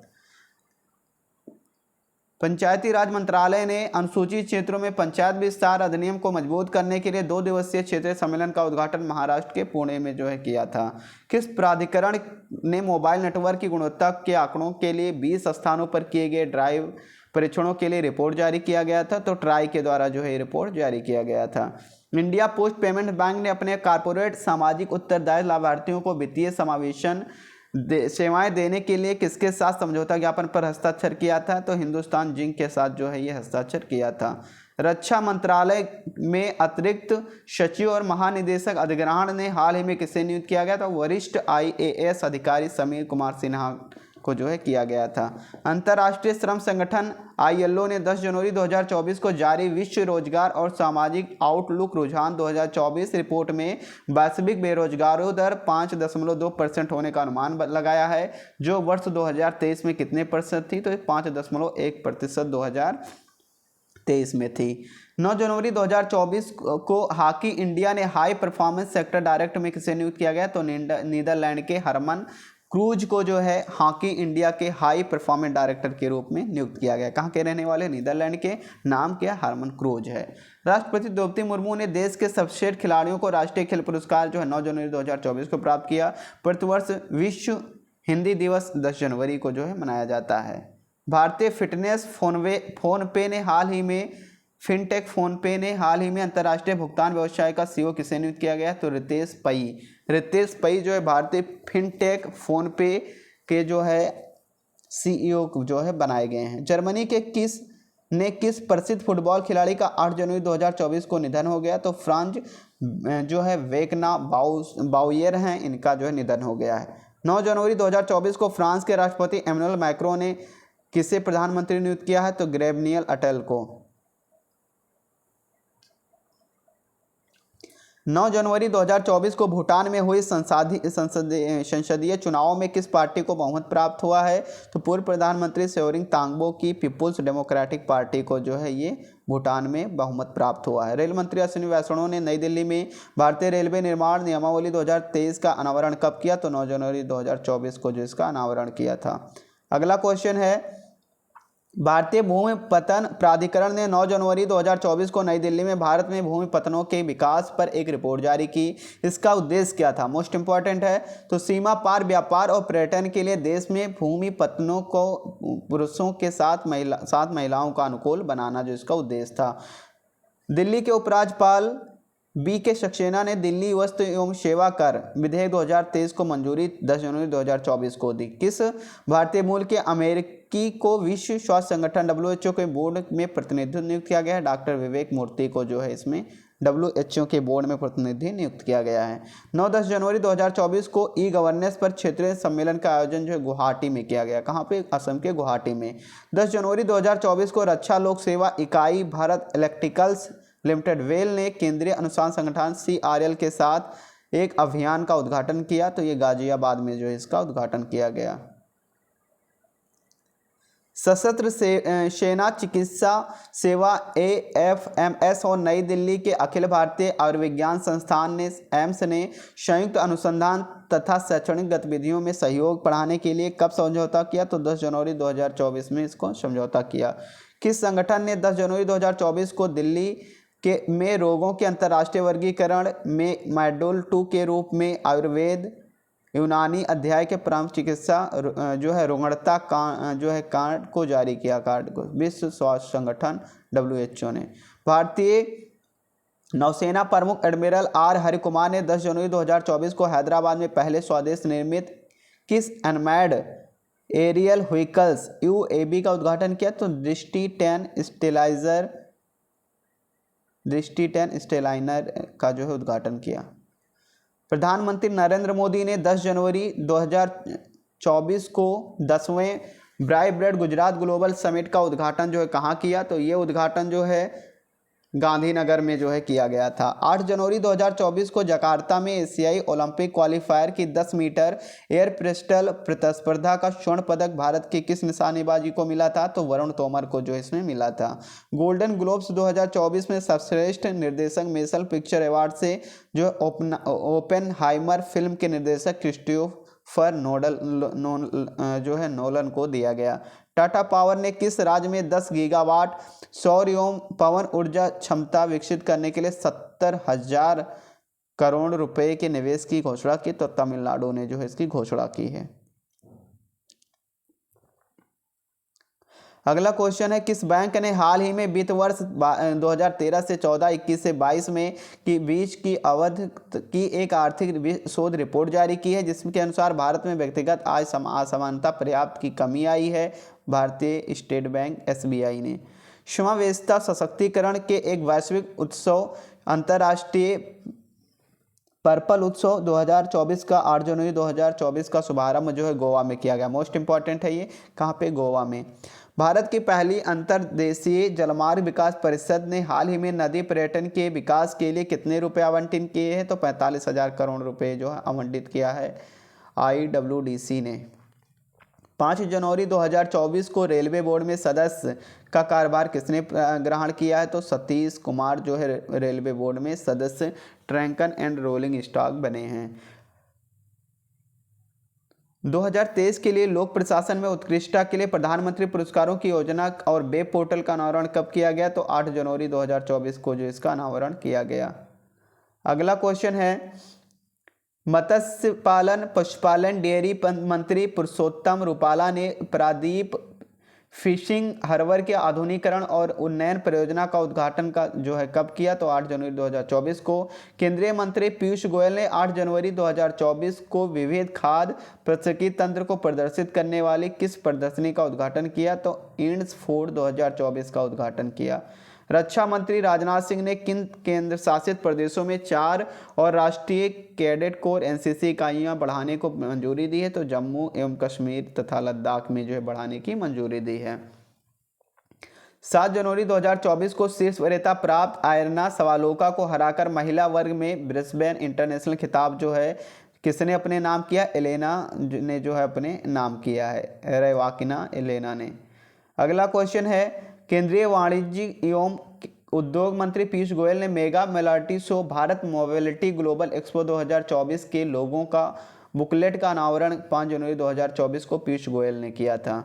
पंचायती राज मंत्रालय ने अनुसूचित क्षेत्रों में पंचायत विस्तार अधिनियम को मजबूत करने के लिए 2 दिवसीय क्षेत्रीय सम्मेलन का उद्घाटन महाराष्ट्र के पुणे में जो है किया था। किस प्राधिकरण ने मोबाइल नेटवर्क की गुणवत्ता के आंकड़ों के लिए 20 स्थानों पर किए गए ड्राइव परीक्षणों के लिए रिपोर्ट जारी किया गया था? तो ट्राई के द्वारा जो है रिपोर्ट जारी किया गया था। इंडिया पोस्ट पेमेंट बैंक ने अपने कॉर्पोरेट सामाजिक उत्तरदायित्व लाभार्थियों को वित्तीय समावेशन सेवाएं देने के लिए किसके साथ समझौता ज्ञापन पर हस्ताक्षर किया था? तो हिंदुस्तान जिंक के साथ जो है ये हस्ताक्षर किया था। रक्षा मंत्रालय में अतिरिक्त सचिव और महानिदेशक अधिग्रहण ने हाल ही में किसे नियुक्त किया गया? तो वरिष्ठ IAS अधिकारी समीर कुमार सिन्हा को जो है किया गया था। अंतर्राष्ट्रीय श्रम संगठन ILO ने 10 जनवरी 2024 को जारी विश्व रोजगार और सामाजिक आउटलुक रुझान 2024 रिपोर्ट में वैश्विक बेरोजगारों दर 5.2% होने का अनुमान लगाया है, जो वर्ष 2023 में कितने प्रतिशत थी, तो 5.1% 2023 में थी। 9 जनवरी 2024 को हॉकी इंडिया ने हाई परफॉर्मेंस सेक्टर डायरेक्टर में किसे नियुक्त किया गया, तो नीदरलैंड के हरमन क्रूज को जो है हॉकी इंडिया के हाई परफॉर्मेंस डायरेक्टर के रूप में नियुक्त किया गया। कहाँ के रहने वाले, नीदरलैंड के, नाम क्या, हरमन क्रूज है। राष्ट्रपति द्रौपदी मुर्मू ने देश के सर्वश्रेष्ठ खिलाड़ियों को राष्ट्रीय खेल पुरस्कार जो है 9 जनवरी 2024 को प्राप्त किया। प्रतिवर्ष विश्व हिंदी दिवस 10 जनवरी को जो है मनाया जाता है। भारतीय फिटनेस फोनपे ने हाल ही में फिनटेक फोनपे ने हाल ही में अंतर्राष्ट्रीय भुगतान व्यवसाय का CEO किसे नियुक्त किया गया, तो रितेश पई जो है भारतीय फिनटेक फोनपे के जो है CEO जो है बनाए गए हैं। जर्मनी के किस प्रसिद्ध फुटबॉल खिलाड़ी का 8 जनवरी 2024 को निधन हो गया, तो फ्रांज जो है वेकना बाउयर हैं, इनका जो है निधन हो गया है। 9 जनवरी 2024 को फ्रांस के राष्ट्रपति एमेनुअल मैक्रों ने किसे प्रधानमंत्री नियुक्त किया है, तो गैब्रियल अटल को। 9 जनवरी 2024 को भूटान में हुई संसदीय चुनावों में किस पार्टी को बहुमत प्राप्त हुआ है, तो पूर्व प्रधानमंत्री त्शोरिंग तोब्गे की पीपुल्स डेमोक्रेटिक पार्टी को जो है ये भूटान में बहुमत प्राप्त हुआ है। रेल मंत्री अश्विनी वैष्णव ने नई दिल्ली में भारतीय रेलवे निर्माण नियमावली 2023 का अनावरण कब किया, तो 9 जनवरी 2024 को जो इसका अनावरण किया था। अगला क्वेश्चन है, भारतीय भूमि पतन प्राधिकरण ने 9 जनवरी 2024 को नई दिल्ली में भारत में भूमि पतनों के विकास पर एक रिपोर्ट जारी की। इसका उद्देश्य क्या था, मोस्ट इंपॉर्टेंट है, तो सीमा पार व्यापार और पर्यटन के लिए देश में भूमि पतनों को पुरुषों के साथ महिलाओं का अनुकूल बनाना जो इसका उद्देश्य था। दिल्ली के उपराज्यपाल BK सक्सेना ने दिल्ली वस्तु एवं सेवा कर विधेयक 2023 को मंजूरी 10 जनवरी 2024 को दी। किस भारतीय मूल के अमेरिकी को विश्व स्वास्थ्य संगठन WHO के बोर्ड में प्रतिनिधि नियुक्त किया गया है, डॉक्टर विवेक मूर्ति को जो है इसमें WHO के बोर्ड में प्रतिनिधि नियुक्त किया गया है। 9-10 जनवरी 2024 को ई-गवर्नेंस पर क्षेत्रीय सम्मेलन का आयोजन जो है गुवाहाटी में किया गया। कहाँ पे, असम के गुवाहाटी में। 10 जनवरी 2024 को रक्षा लोक सेवा इकाई भारत इलेक्ट्रिकल्स लिमिटेड वेल ने केंद्रीय अनुसंधान संगठन CRL के साथ एक अभियान का उद्घाटन किया, तो ये गाजियाबाद में जो है इसका उद्घाटन किया गया। सशस्त्र सेना चिकित्सा सेवा AFMS और नई दिल्ली के अखिल भारतीय आयुर्विज्ञान संस्थान ने एम्स ने संयुक्त अनुसंधान तथा शैक्षणिक गतिविधियों में सहयोग बढ़ाने के लिए कब समझौता किया, तो 10 जनवरी 2024 में इसको समझौता किया। किस संगठन ने 10 जनवरी 2024 को दिल्ली में रोगों के अंतर्राष्ट्रीय वर्गीकरण में मॉड्यूल 2 के रूप में आयुर्वेद यूनानी अध्याय के प्रमुख चिकित्सा जो है रुग्णता कार्ड को जारी किया, कार्ड को विश्व स्वास्थ्य संगठन WHO ने। भारतीय नौसेना प्रमुख एडमिरल R हरिकुमार ने 10 जनवरी 2024 को हैदराबाद में पहले स्वदेश निर्मित किस अनमैन्ड एरियल व्हीकल्स UAV का उद्घाटन किया, तो दृष्टि 10 स्टेलाइनर का जो है उद्घाटन किया। प्रधानमंत्री नरेंद्र मोदी ने 10 जनवरी 2024 को 10वें ब्राइब्रेड गुजरात ग्लोबल समिट का उद्घाटन जो है कहाँ किया, तो ये उद्घाटन जो है गांधीनगर में जो है किया गया था। 8 जनवरी 2024 को जकार्ता में एशियाई ओलंपिक क्वालिफायर की 10 मीटर एयर पिस्टल प्रतिस्पर्धा का स्वर्ण पदक भारत के किस निशानेबाजी को मिला था, तो वरुण तोमर को जो इसमें मिला था। गोल्डन ग्लोब्स 2024 में सर्वश्रेष्ठ निर्देशक नेशनल पिक्चर अवार्ड से जो ओपेनहाइमर फिल्म के निर्देशक क्रिस्टोफर नोलन को दिया गया। टाटा पावर ने किस राज्य में 10 गीगावाट सौर एवं पवन ऊर्जा क्षमता विकसित करने के लिए 70,000 करोड़ रुपए के निवेश की घोषणा की, तो तमिलनाडु ने जो है इसकी घोषणा की है। अगला क्वेश्चन है, किस बैंक ने हाल ही में वित्त वर्ष 2013 से 14, 21 से 22 में की बीच की अवधि की एक आर्थिक शोध रिपोर्ट जारी की है, जिसके अनुसार भारत में व्यक्तिगत आय असमानता पर्याप्त की कमी आई है। भारतीय स्टेट बैंक SBI ने। समावेशिता सशक्तिकरण के एक वैश्विक उत्सव अंतर्राष्ट्रीय पर्पल उत्सव 2024 का 8 जनवरी 2024 का शुभारंभ जो है गोवा में किया गया। मोस्ट इंपॉर्टेंट है ये, कहाँ पे? गोवा में। भारत की पहली अंतर्देशीय जलमार्ग विकास परिषद ने हाल ही में नदी पर्यटन के विकास के लिए कितने रुपए आवंटित किए हैं? तो 45,000 करोड़ रुपए जो है आवंटित किया है IWDC ने। 5 जनवरी 2024 को रेलवे बोर्ड में सदस्य का कार्यभार किसने ग्रहण किया है? तो सतीश कुमार जो है रेलवे बोर्ड में सदस्य ट्रैंकन एंड रोलिंग स्टॉक बने हैं। 2023 के लिए लोक प्रशासन में उत्कृष्टता के लिए प्रधानमंत्री पुरस्कारों की योजना और वेब पोर्टल का अनावरण कब किया गया? तो 8 जनवरी 2024 को जो इसका अनावरण किया गया। अगला क्वेश्चन है, मत्स्य पालन पशुपालन डेयरी मंत्री पुरुषोत्तम रूपाला ने प्रादीप फिशिंग हार्बर के आधुनिकीकरण और उन्नयन परियोजना का उद्घाटन का जो है कब किया? तो 8 जनवरी 2024 को। केंद्रीय मंत्री पीयूष गोयल ने 8 जनवरी 2024 को विविध खाद्य प्रसंस्करण तंत्र को प्रदर्शित करने वाली किस प्रदर्शनी का उद्घाटन किया? तो इंड्स फूड 2024 का उद्घाटन किया। रक्षा मंत्री राजनाथ सिंह ने किन केंद्र शासित प्रदेशों में 4 और राष्ट्रीय कैडेट कोर NCC इकाइयां बढ़ाने को मंजूरी दी है? तो जम्मू एवं कश्मीर तथा लद्दाख में जो है बढ़ाने की मंजूरी दी है। 7 जनवरी 2024 को शीर्ष वरीयता प्राप्त आयरना सवालोका को हराकर महिला वर्ग में ब्रिस्बेन इंटरनेशनल खिताब जो है किसने अपने नाम किया? एलेना ने जो है अपने नाम किया है, रेवाकिना एलेना ने। अगला क्वेश्चन है, केंद्रीय वाणिज्य एवं उद्योग मंत्री पीयूष गोयल ने mega mobility show Bharat mobility global expo 2024 के लोगों का बुकलेट का अनावरण 5 जनवरी 2024 को पीयूष गोयल ने किया था।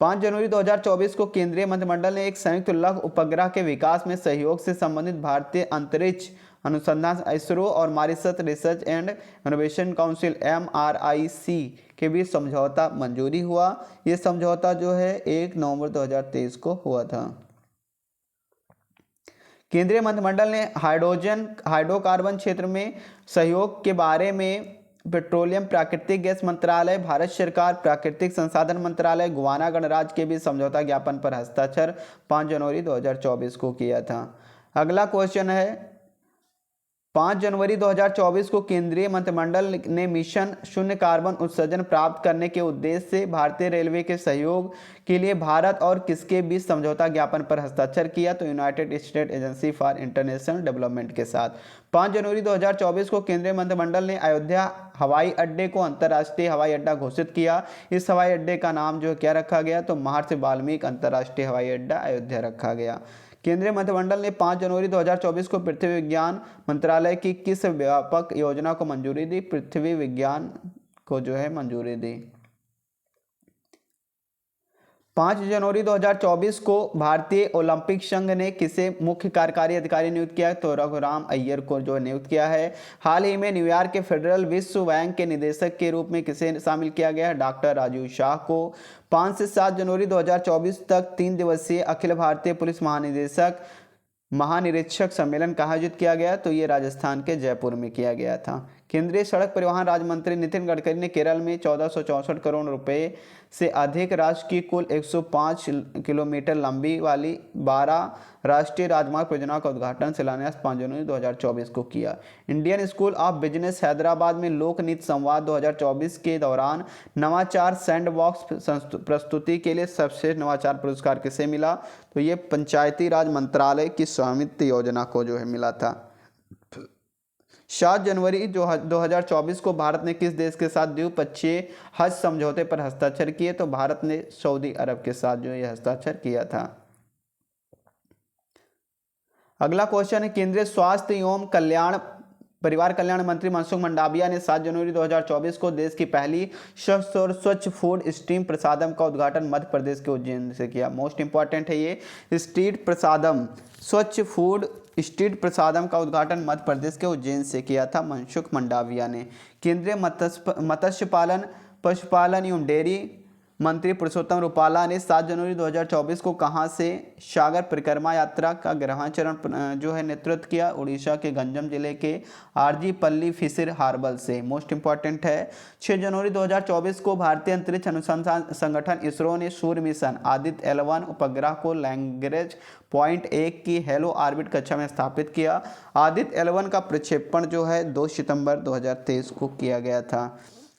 5 जनवरी 2024 को केंद्रीय मंत्रिमंडल ने एक संयुक्त लघु उपग्रह के विकास में सहयोग से संबंधित भारतीय अंतरिक्ष अनुसंधान इसरो और Mauritius research and innovation council MRIC के बीच समझौता मंजूरी हुआ। ये समझौता जो है 1 नवंबर 2023 को हुआ था। केंद्रीय मंत्रिमंडल ने हाइड्रोकार्बन क्षेत्र में सहयोग के बारे में पेट्रोलियम प्राकृतिक गैस मंत्रालय, भारत सरकार, प्राकृतिक संसाधन मंत्रालय, गुयाना गणराज्य के बीच समझौता ज्ञापन पर हस्ताक्षर 5 जनवरी 2024 को किया था। अगला क्वेश्चन है, 5 जनवरी 2024 को केंद्रीय मंत्रिमंडल ने मिशन शून्य कार्बन उत्सर्जन प्राप्त करने के उद्देश्य से भारतीय रेलवे के सहयोग के लिए भारत और किसके बीच समझौता ज्ञापन पर हस्ताक्षर किया? तो United state agency for international development के साथ। 5 जनवरी 2024 को केंद्रीय मंत्रिमंडल ने अयोध्या हवाई अड्डे को अंतर्राष्ट्रीय हवाई अड्डा घोषित किया। इस हवाई अड्डे का नाम जो क्या रखा गया? तो महर्षि वाल्मीकि अंतर्राष्ट्रीय हवाई अड्डा अयोध्या रखा गया। केंद्रीय मंत्रिमंडल ने 5 जनवरी 2024 को पृथ्वी विज्ञान मंत्रालय की किस व्यापक योजना को मंजूरी दी? पृथ्वी विज्ञान को जो है मंजूरी दी। 5 जनवरी 2024 को भारतीय ओलंपिक संघ ने किसे मुख्य कार्यकारी अधिकारी नियुक्त किया? तो रघुराम अय्यर को जो नियुक्त किया है। हाल ही में न्यूयॉर्क के फेडरल विश्व बैंक के निदेशक के रूप में किसे शामिल किया गया है? डॉक्टर राजीव शाह को। 5 से 7 जनवरी 2024 तक 3 दिवसीय अखिल भारतीय पुलिस महानिरीक्षक सम्मेलन का आयोजित किया गया। तो ये राजस्थान के जयपुर में किया गया था। केंद्रीय सड़क परिवहन राज्य मंत्री नितिन गडकरी ने केरल में 1464 करोड़ रुपए से अधिक राशि की कुल 105 किलोमीटर लंबी वाली 12 राष्ट्रीय राजमार्ग परियोजनाओं का उद्घाटन शिलान्यास 5 जनवरी 2024 को किया। Indian school of business Hyderabad में लोक नीति संवाद 2024 के दौरान नवाचार सैंडबॉक्स प्रस्तुति के लिए सबसे नवाचार पुरस्कार किसे मिला? तो ये पंचायती राज मंत्रालय की स्वामित्व योजना को जो है मिला था। 7 जनवरी 2024 को भारत ने किस देश के साथ द्विपक्षीय हज समझौते पर हस्ताक्षर किए? तो भारत ने सऊदी अरब के साथ जो ये हस्ताक्षर किया था। अगला क्वेश्चन है, केंद्रीय स्वास्थ्य एवं परिवार कल्याण मंत्री मनसुख मंडाविया ने 7 जनवरी 2024 को देश की पहली स्वच्छ फूड स्ट्रीट प्रसादम का उद्घाटन मध्य प्रदेश के उज्जैन से किया। मोस्ट इंपॉर्टेंट है ये, स्ट्रीट प्रसादम स्वच्छ फूड स्ट्रीट प्रसादम का उद्घाटन मध्य प्रदेश के उज्जैन से किया था मनसुख मंडाविया ने। केंद्रीय मत्स्य पालन पशुपालन एवं डेयरी मंत्री पुरुषोत्तम रूपाला ने 7 जनवरी 2024 को कहां से सागर परिक्रमा यात्रा का 11वां चरण जो है नेतृत्व किया? उड़ीसा के गंजम जिले के आरजी पल्ली फिशर हार्बर से। मोस्ट इंपॉर्टेंट है 6 जनवरी 2024 को भारतीय अंतरिक्ष अनुसंधान संगठन इसरो ने सूर्य मिशन आदित्य L1 उपग्रह को लैग्रेंज पॉइंट 1 की हेलो ऑर्बिट कक्षा में स्थापित किया। आदित्य L1 का प्रक्षेपण जो है 2 सितंबर 2023 को किया गया था।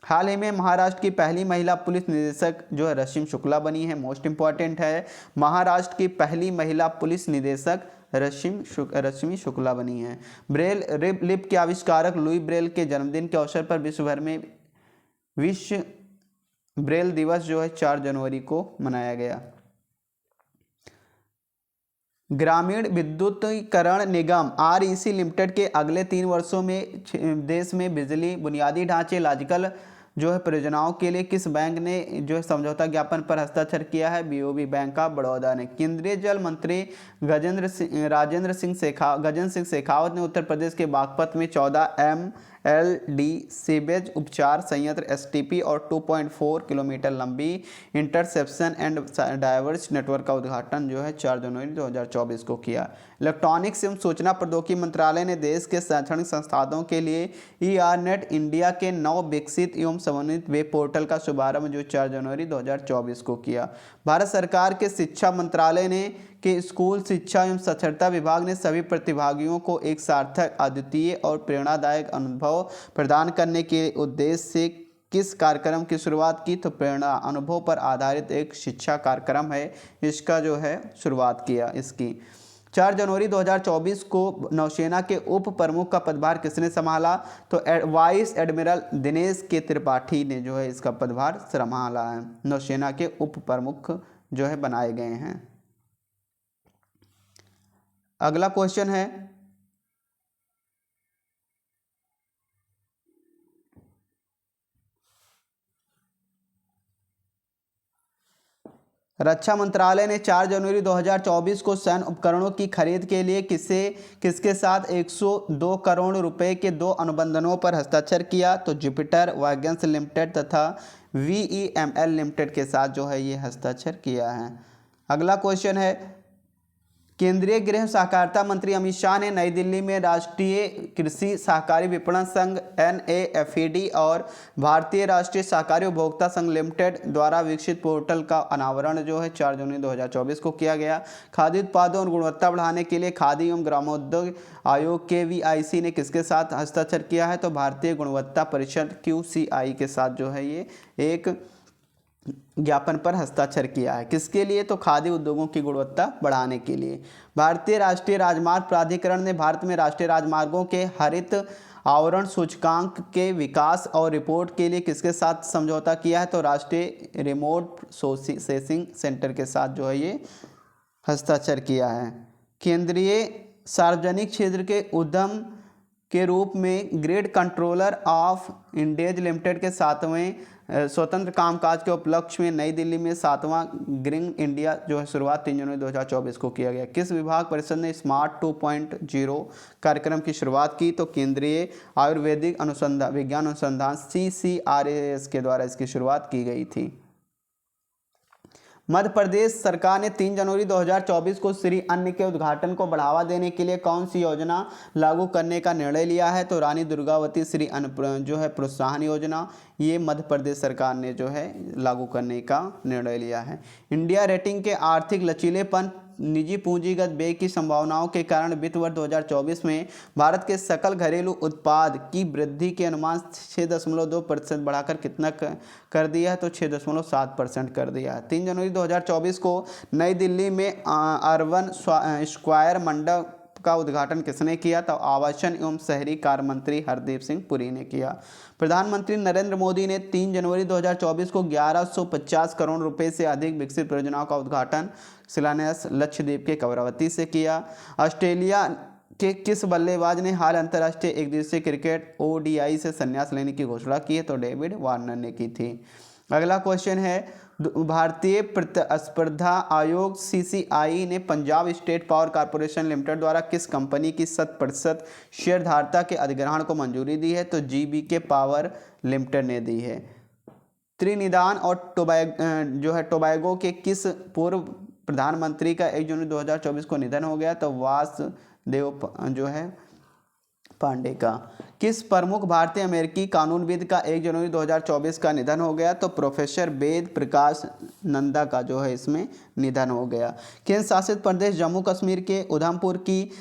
हाल ही में महाराष्ट्र की पहली महिला पुलिस निदेशक जो है रश्मि शुक्ला बनी है। मोस्ट इंपॉर्टेंट है महाराष्ट्र की पहली महिला पुलिस निदेशक रश्मि शुक्ला बनी है। ब्रेल लिप के आविष्कारक लुई ब्रेल के जन्मदिन के अवसर पर विश्व भर में विश्व ब्रेल दिवस जो है 4 जनवरी को मनाया गया। ग्रामीण विद्युतीकरण निगम REC लिमिटेड के अगले 3 वर्षों में देश में बिजली बुनियादी ढांचे लॉजिकल जो है परियोजनाओं के लिए किस बैंक ने जो है समझौता ज्ञापन पर हस्ताक्षर किया है? BOB बैंक ऑफ बड़ौदा ने। केंद्रीय जल मंत्री गजेंद्र सिंह शेखावत ने उत्तर प्रदेश के बागपत में 14 MLD सीवेज उपचार संयंत्र STP और 2.4 किलोमीटर लंबी इंटरसेप्शन एंड डाइवर्स नेटवर्क का उद्घाटन जो है 4 जनवरी 2024 को किया। इलेक्ट्रॉनिक्स एवं सूचना प्रौद्योगिकी मंत्रालय ने देश के शैक्षणिक संस्थानों के लिए ERNET इंडिया के नव विकसित एवं समन्वित वेब पोर्टल का शुभारंभ जो 4 जनवरी 2024 को किया। भारत सरकार के शिक्षा मंत्रालय ने के स्कूल शिक्षा एवं साक्षरता विभाग ने सभी प्रतिभागियों को एक सार्थक, अद्वितीय और प्रेरणादायक अनुभव प्रदान करने के उद्देश्य से किस कार्यक्रम की शुरुआत की? तो प्रेरणा अनुभव पर आधारित एक शिक्षा कार्यक्रम है, इसका जो है शुरुआत किया। इसकी 4 जनवरी 2024 को नौसेना के उप प्रमुख का पदभार किसने संभाला? तो वाइस एडमिरल दिनेश के त्रिपाठी ने जो है इसका पदभार संभाला है। नौसेना के उप प्रमुख जो है बनाए गए हैं। अगला क्वेश्चन है रक्षा मंत्रालय ने 4 जनवरी 2024 को सैन्य उपकरणों की खरीद के लिए किसके साथ 102 करोड़ रुपए के 2 अनुबंधों पर हस्ताक्षर किया? तो जुपिटर वैगन्स लिमिटेड तथा VEML लिमिटेड के साथ जो है ये हस्ताक्षर किया है। अगला क्वेश्चन है केंद्रीय गृह सहकारिता मंत्री अमित शाह ने नई दिल्ली में राष्ट्रीय कृषि सहकारी विपणन संघ NAFED और भारतीय राष्ट्रीय सहकारी उपभोक्ता संघ लिमिटेड द्वारा विकसित पोर्टल का अनावरण जो है 4 जनवरी 2024 को किया गया। खाद्य उत्पादों और गुणवत्ता बढ़ाने के लिए खाद्य एवं ग्रामोद्योग आयोग KVIC ने किसके साथ हस्ताक्षर किया है? तो भारतीय गुणवत्ता परिषद QCI के साथ जो है ये एक ज्ञापन पर हस्ताक्षर किया है। किसके लिए? तो खाद्य उद्योगों की गुणवत्ता बढ़ाने के लिए। भारतीय राष्ट्रीय राजमार्ग प्राधिकरण ने भारत में राष्ट्रीय राजमार्गों के हरित आवरण सूचकांक के विकास और रिपोर्ट के लिए किसके साथ समझौता किया है? तो राष्ट्रीय रिमोट सेंसिंग सेंटर के साथ जो है ये हस्ताक्षर किया है। केंद्रीय सार्वजनिक क्षेत्र के उद्यम के रूप में ग्रिड कंट्रोलर ऑफ इंडेज लिमिटेड के 7वें स्वतंत्र कामकाज के उपलक्ष्य में नई दिल्ली में 7वां ग्रीन इंडिया जो है शुरुआत 3 जनवरी 2024 को किया गया। किस विभाग परिषद ने स्मार्ट 2.0 कार्यक्रम की शुरुआत की? तो केंद्रीय आयुर्वेदिक विज्ञान अनुसंधान CCRAS के द्वारा इसकी शुरुआत की गई थी। मध्य प्रदेश सरकार ने 3 जनवरी 2024 को श्री अन्न के उद्घाटन को बढ़ावा देने के लिए कौन सी योजना लागू करने का निर्णय लिया है? तो रानी दुर्गावती श्री अन्न जो है प्रोत्साहन योजना, ये मध्य प्रदेश सरकार ने जो है लागू करने का निर्णय लिया है। इंडिया रेटिंग के आर्थिक लचीलेपन, निजी पूंजीगत व्यय की संभावनाओं के कारण वित्त वर्ष 2024 में भारत के सकल घरेलू उत्पाद की वृद्धि के अनुमान 6.2% बढ़ाकर कितना कर दिया है? तो 6.7% कर दिया है। 3 जनवरी 2024 को नई दिल्ली में अर्बन स्क्वायर मंडप का उद्घाटन किसने किया? तो आवासन एवं शहरी कार्य मंत्री हरदीप सिंह पुरी ने किया। प्रधानमंत्री नरेंद्र मोदी ने 3 जनवरी 2024 को 1150 करोड़ रुपए से अधिक विकसित परियोजनाओं का उद्घाटन शिलान्यास लक्षद्वीप के कवरवती से किया। ऑस्ट्रेलिया के किस बल्लेबाज ने हाल अंतर्राष्ट्रीय एक दिवसीय क्रिकेट ODI से संन्यास लेने की घोषणा की है? तो डेविड वार्नर ने की थी। अगला क्वेश्चन है भारतीय प्रतिस्पर्धा आयोग CCI ने Punjab state power corporation limited द्वारा किस कंपनी की 100% शेयरधारता के अधिग्रहण को मंजूरी दी है? तो GBK पावर लिमिटेड ने दी है। त्रिनिदाद और टोबैगो के किस पूर्व प्रधानमंत्री का 1 जनवरी 2024 को निधन हो गया? तो वासुदेव पांडे का। किस प्रमुख भारतीय अमेरिकी कानूनविद का 1 जनवरी 2024 का निधन हो गया? तो प्रोफेसर वेद प्रकाश नंदा का इसमें निधन हो गया। केंद्र शासित प्रदेश जम्मू कश्मीर के उधमपुर की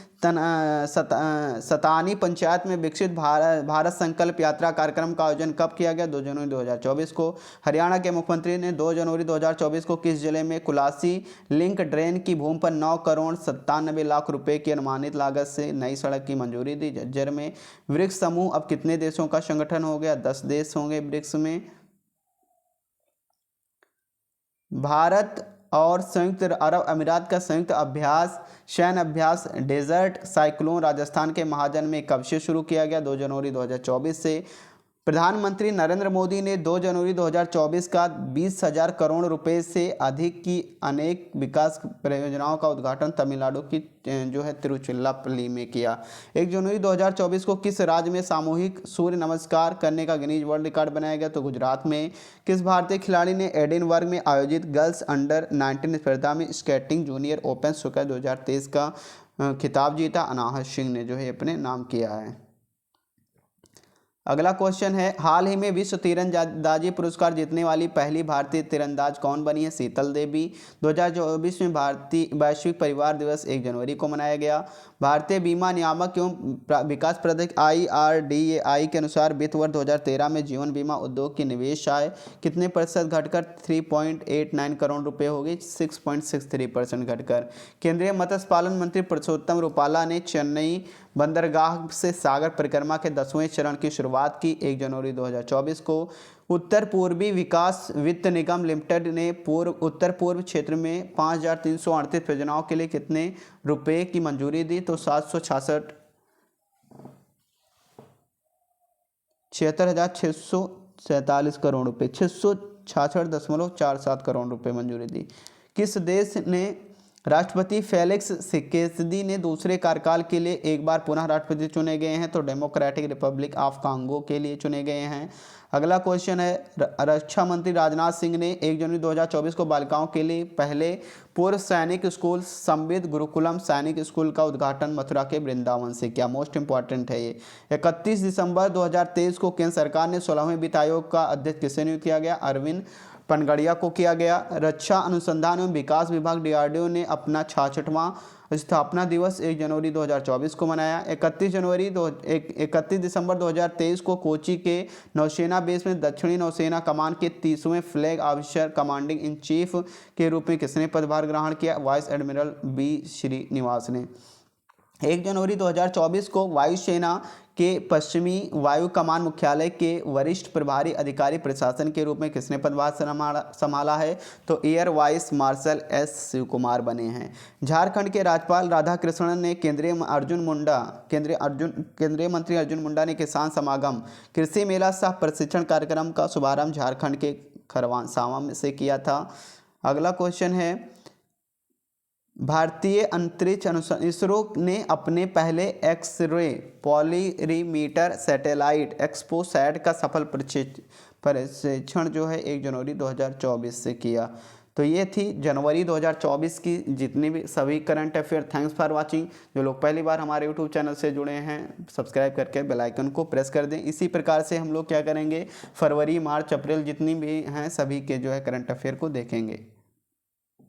सतानी पंचायत में विकसित भारत संकल्प यात्रा कार्यक्रम का आयोजन कब किया गया? 2 जनवरी 2024 को। हरियाणा के मुख्यमंत्री ने 2 जनवरी 2024 को किस जिले में कुलासी लिंक ड्रेन की भूमि पर 9 करोड़ 97 लाख रुपए की अनुमानित लागत से नई सड़क की मंजूरी दी? झज्जर में। ब्रिक्स समूह अब कितने देशों का संगठन हो गया? 10 देश होंगे ब्रिक्स में। भारत और संयुक्त अरब अमीरात का संयुक्त सैन्य अभ्यास डेजर्ट साइक्लोन राजस्थान के महाजन में कब से शुरू किया गया? 2 जनवरी 2024 से। प्रधानमंत्री नरेंद्र मोदी ने 2 जनवरी 2024 का 20,000 करोड़ रुपए से अधिक की अनेक विकास परियोजनाओं का उद्घाटन तमिलनाडु की तिरुचिरापल्ली में किया। 1 जनवरी 2024 को किस राज्य में सामूहिक सूर्य नमस्कार करने का गिनीज वर्ल्ड रिकॉर्ड बनाया गया? तो गुजरात में। किस भारतीय खिलाड़ी ने एडिनबर्ग में आयोजित गर्ल्स अंडर 19 स्पर्धा में स्केटिंग जूनियर ओपन सुपर 2023 का खिताब जीता? अनाहत सिंह ने अपने नाम किया है। अगला क्वेश्चन है, हाल ही में विश्व तीरंदाजी पुरस्कार जीतने वाली पहली भारतीय तीरंदाज कौन बनी है? शीतल देवी। 2024 में भारतीय वैश्विक परिवार दिवस 1 जनवरी को मनाया गया। भारतीय बीमा नियामक एवं विकास प्राधिकरण IRDAI के अनुसार वित्त वर्ष 2013 में जीवन बीमा उद्योग की निवेश आय कितने प्रतिशत घटकर 3.89 करोड़ रुपए हो गई? 6.63% घटकर। केंद्रीय मत्स्य पालन मंत्री पुरुषोत्तम रुपाला ने चेन्नई बंदरगाह से सागर परिक्रमा के 10वें चरण की शुरुआत की। 1 जनवरी 2024 को। उत्तर पूर्वी विकास वित्त निगम लिमिटेड ने उत्तर पूर्व क्षेत्र में 5,338 परियोजनाओं के लिए कितने रुपए की मंजूरी दी? तो 76,647 करोड़ रुपए, 666.47 करोड़ रुपए मंजूरी दी। किस देश ने राष्ट्रपति फेलिक्स सेकेसदी ने दूसरे कार्यकाल के लिए एक बार पुनः राष्ट्रपति चुने गए हैं? तो डेमोक्रेटिक रिपब्लिक ऑफ कांगो के लिए चुने गए हैं। अगला क्वेश्चन है, रक्षा मंत्री राजनाथ सिंह ने 1 जनवरी 2024 को बालिकाओं के लिए पहले पूर्व सैनिक स्कूल संविद गुरुकुलम सैनिक स्कूल का उद्घाटन मथुरा के वृंदावन से किया। मोस्ट इंपॉर्टेंट है ये। 31 दिसंबर 2023 को केंद्र सरकार ने 16वें वित्त आयोग का अध्यक्ष किसे नियुक्त किया गया? अरविंद पनगड़िया को किया गया। रक्षा अनुसंधान एवं विकास विभाग DRDO ने अपना 66वां स्थापना दिवस 1 जनवरी 2024 को मनाया। 31 दिसंबर 2023 को कोची के नौसेना बेस में दक्षिणी नौसेना कमान के 30वें flag officer commanding in chief के रूप में किसने पदभार ग्रहण किया? वाइस एडमिरल B श्रीनिवास ने। 1 जनवरी 2024 को वायुसेना के पश्चिमी वायु कमान मुख्यालय के वरिष्ठ प्रभारी अधिकारी प्रशासन के रूप में किसने पदभार संभाला है? तो air vice marshal S Shiv Kumar बने हैं। झारखंड के राज्यपाल राधाकृष्णन ने केंद्रीय मंत्री अर्जुन मुंडा ने किसान समागम कृषि मेला सह प्रशिक्षण कार्यक्रम का शुभारंभ झारखंड के खरसावां से किया था। अगला क्वेश्चन है, भारतीय अंतरिक्ष अनुसंधान इसरो ने अपने पहले एक्स-रे पॉलिरीमीटर सैटेलाइट एक्सपोसैट का सफल परीक्षण 1 जनवरी 2024 से किया। तो ये थी जनवरी 2024 की जितनी भी सभी current affair. Thanks for watching. जो लोग पहली बार हमारे यूट्यूब चैनल से जुड़े हैं, सब्सक्राइब करके बेल आइकन को प्रेस कर दें। इसी प्रकार से हम लोग क्या करेंगे, फरवरी मार्च अप्रैल जितनी भी हैं सभी के करंट अफेयर को देखेंगे।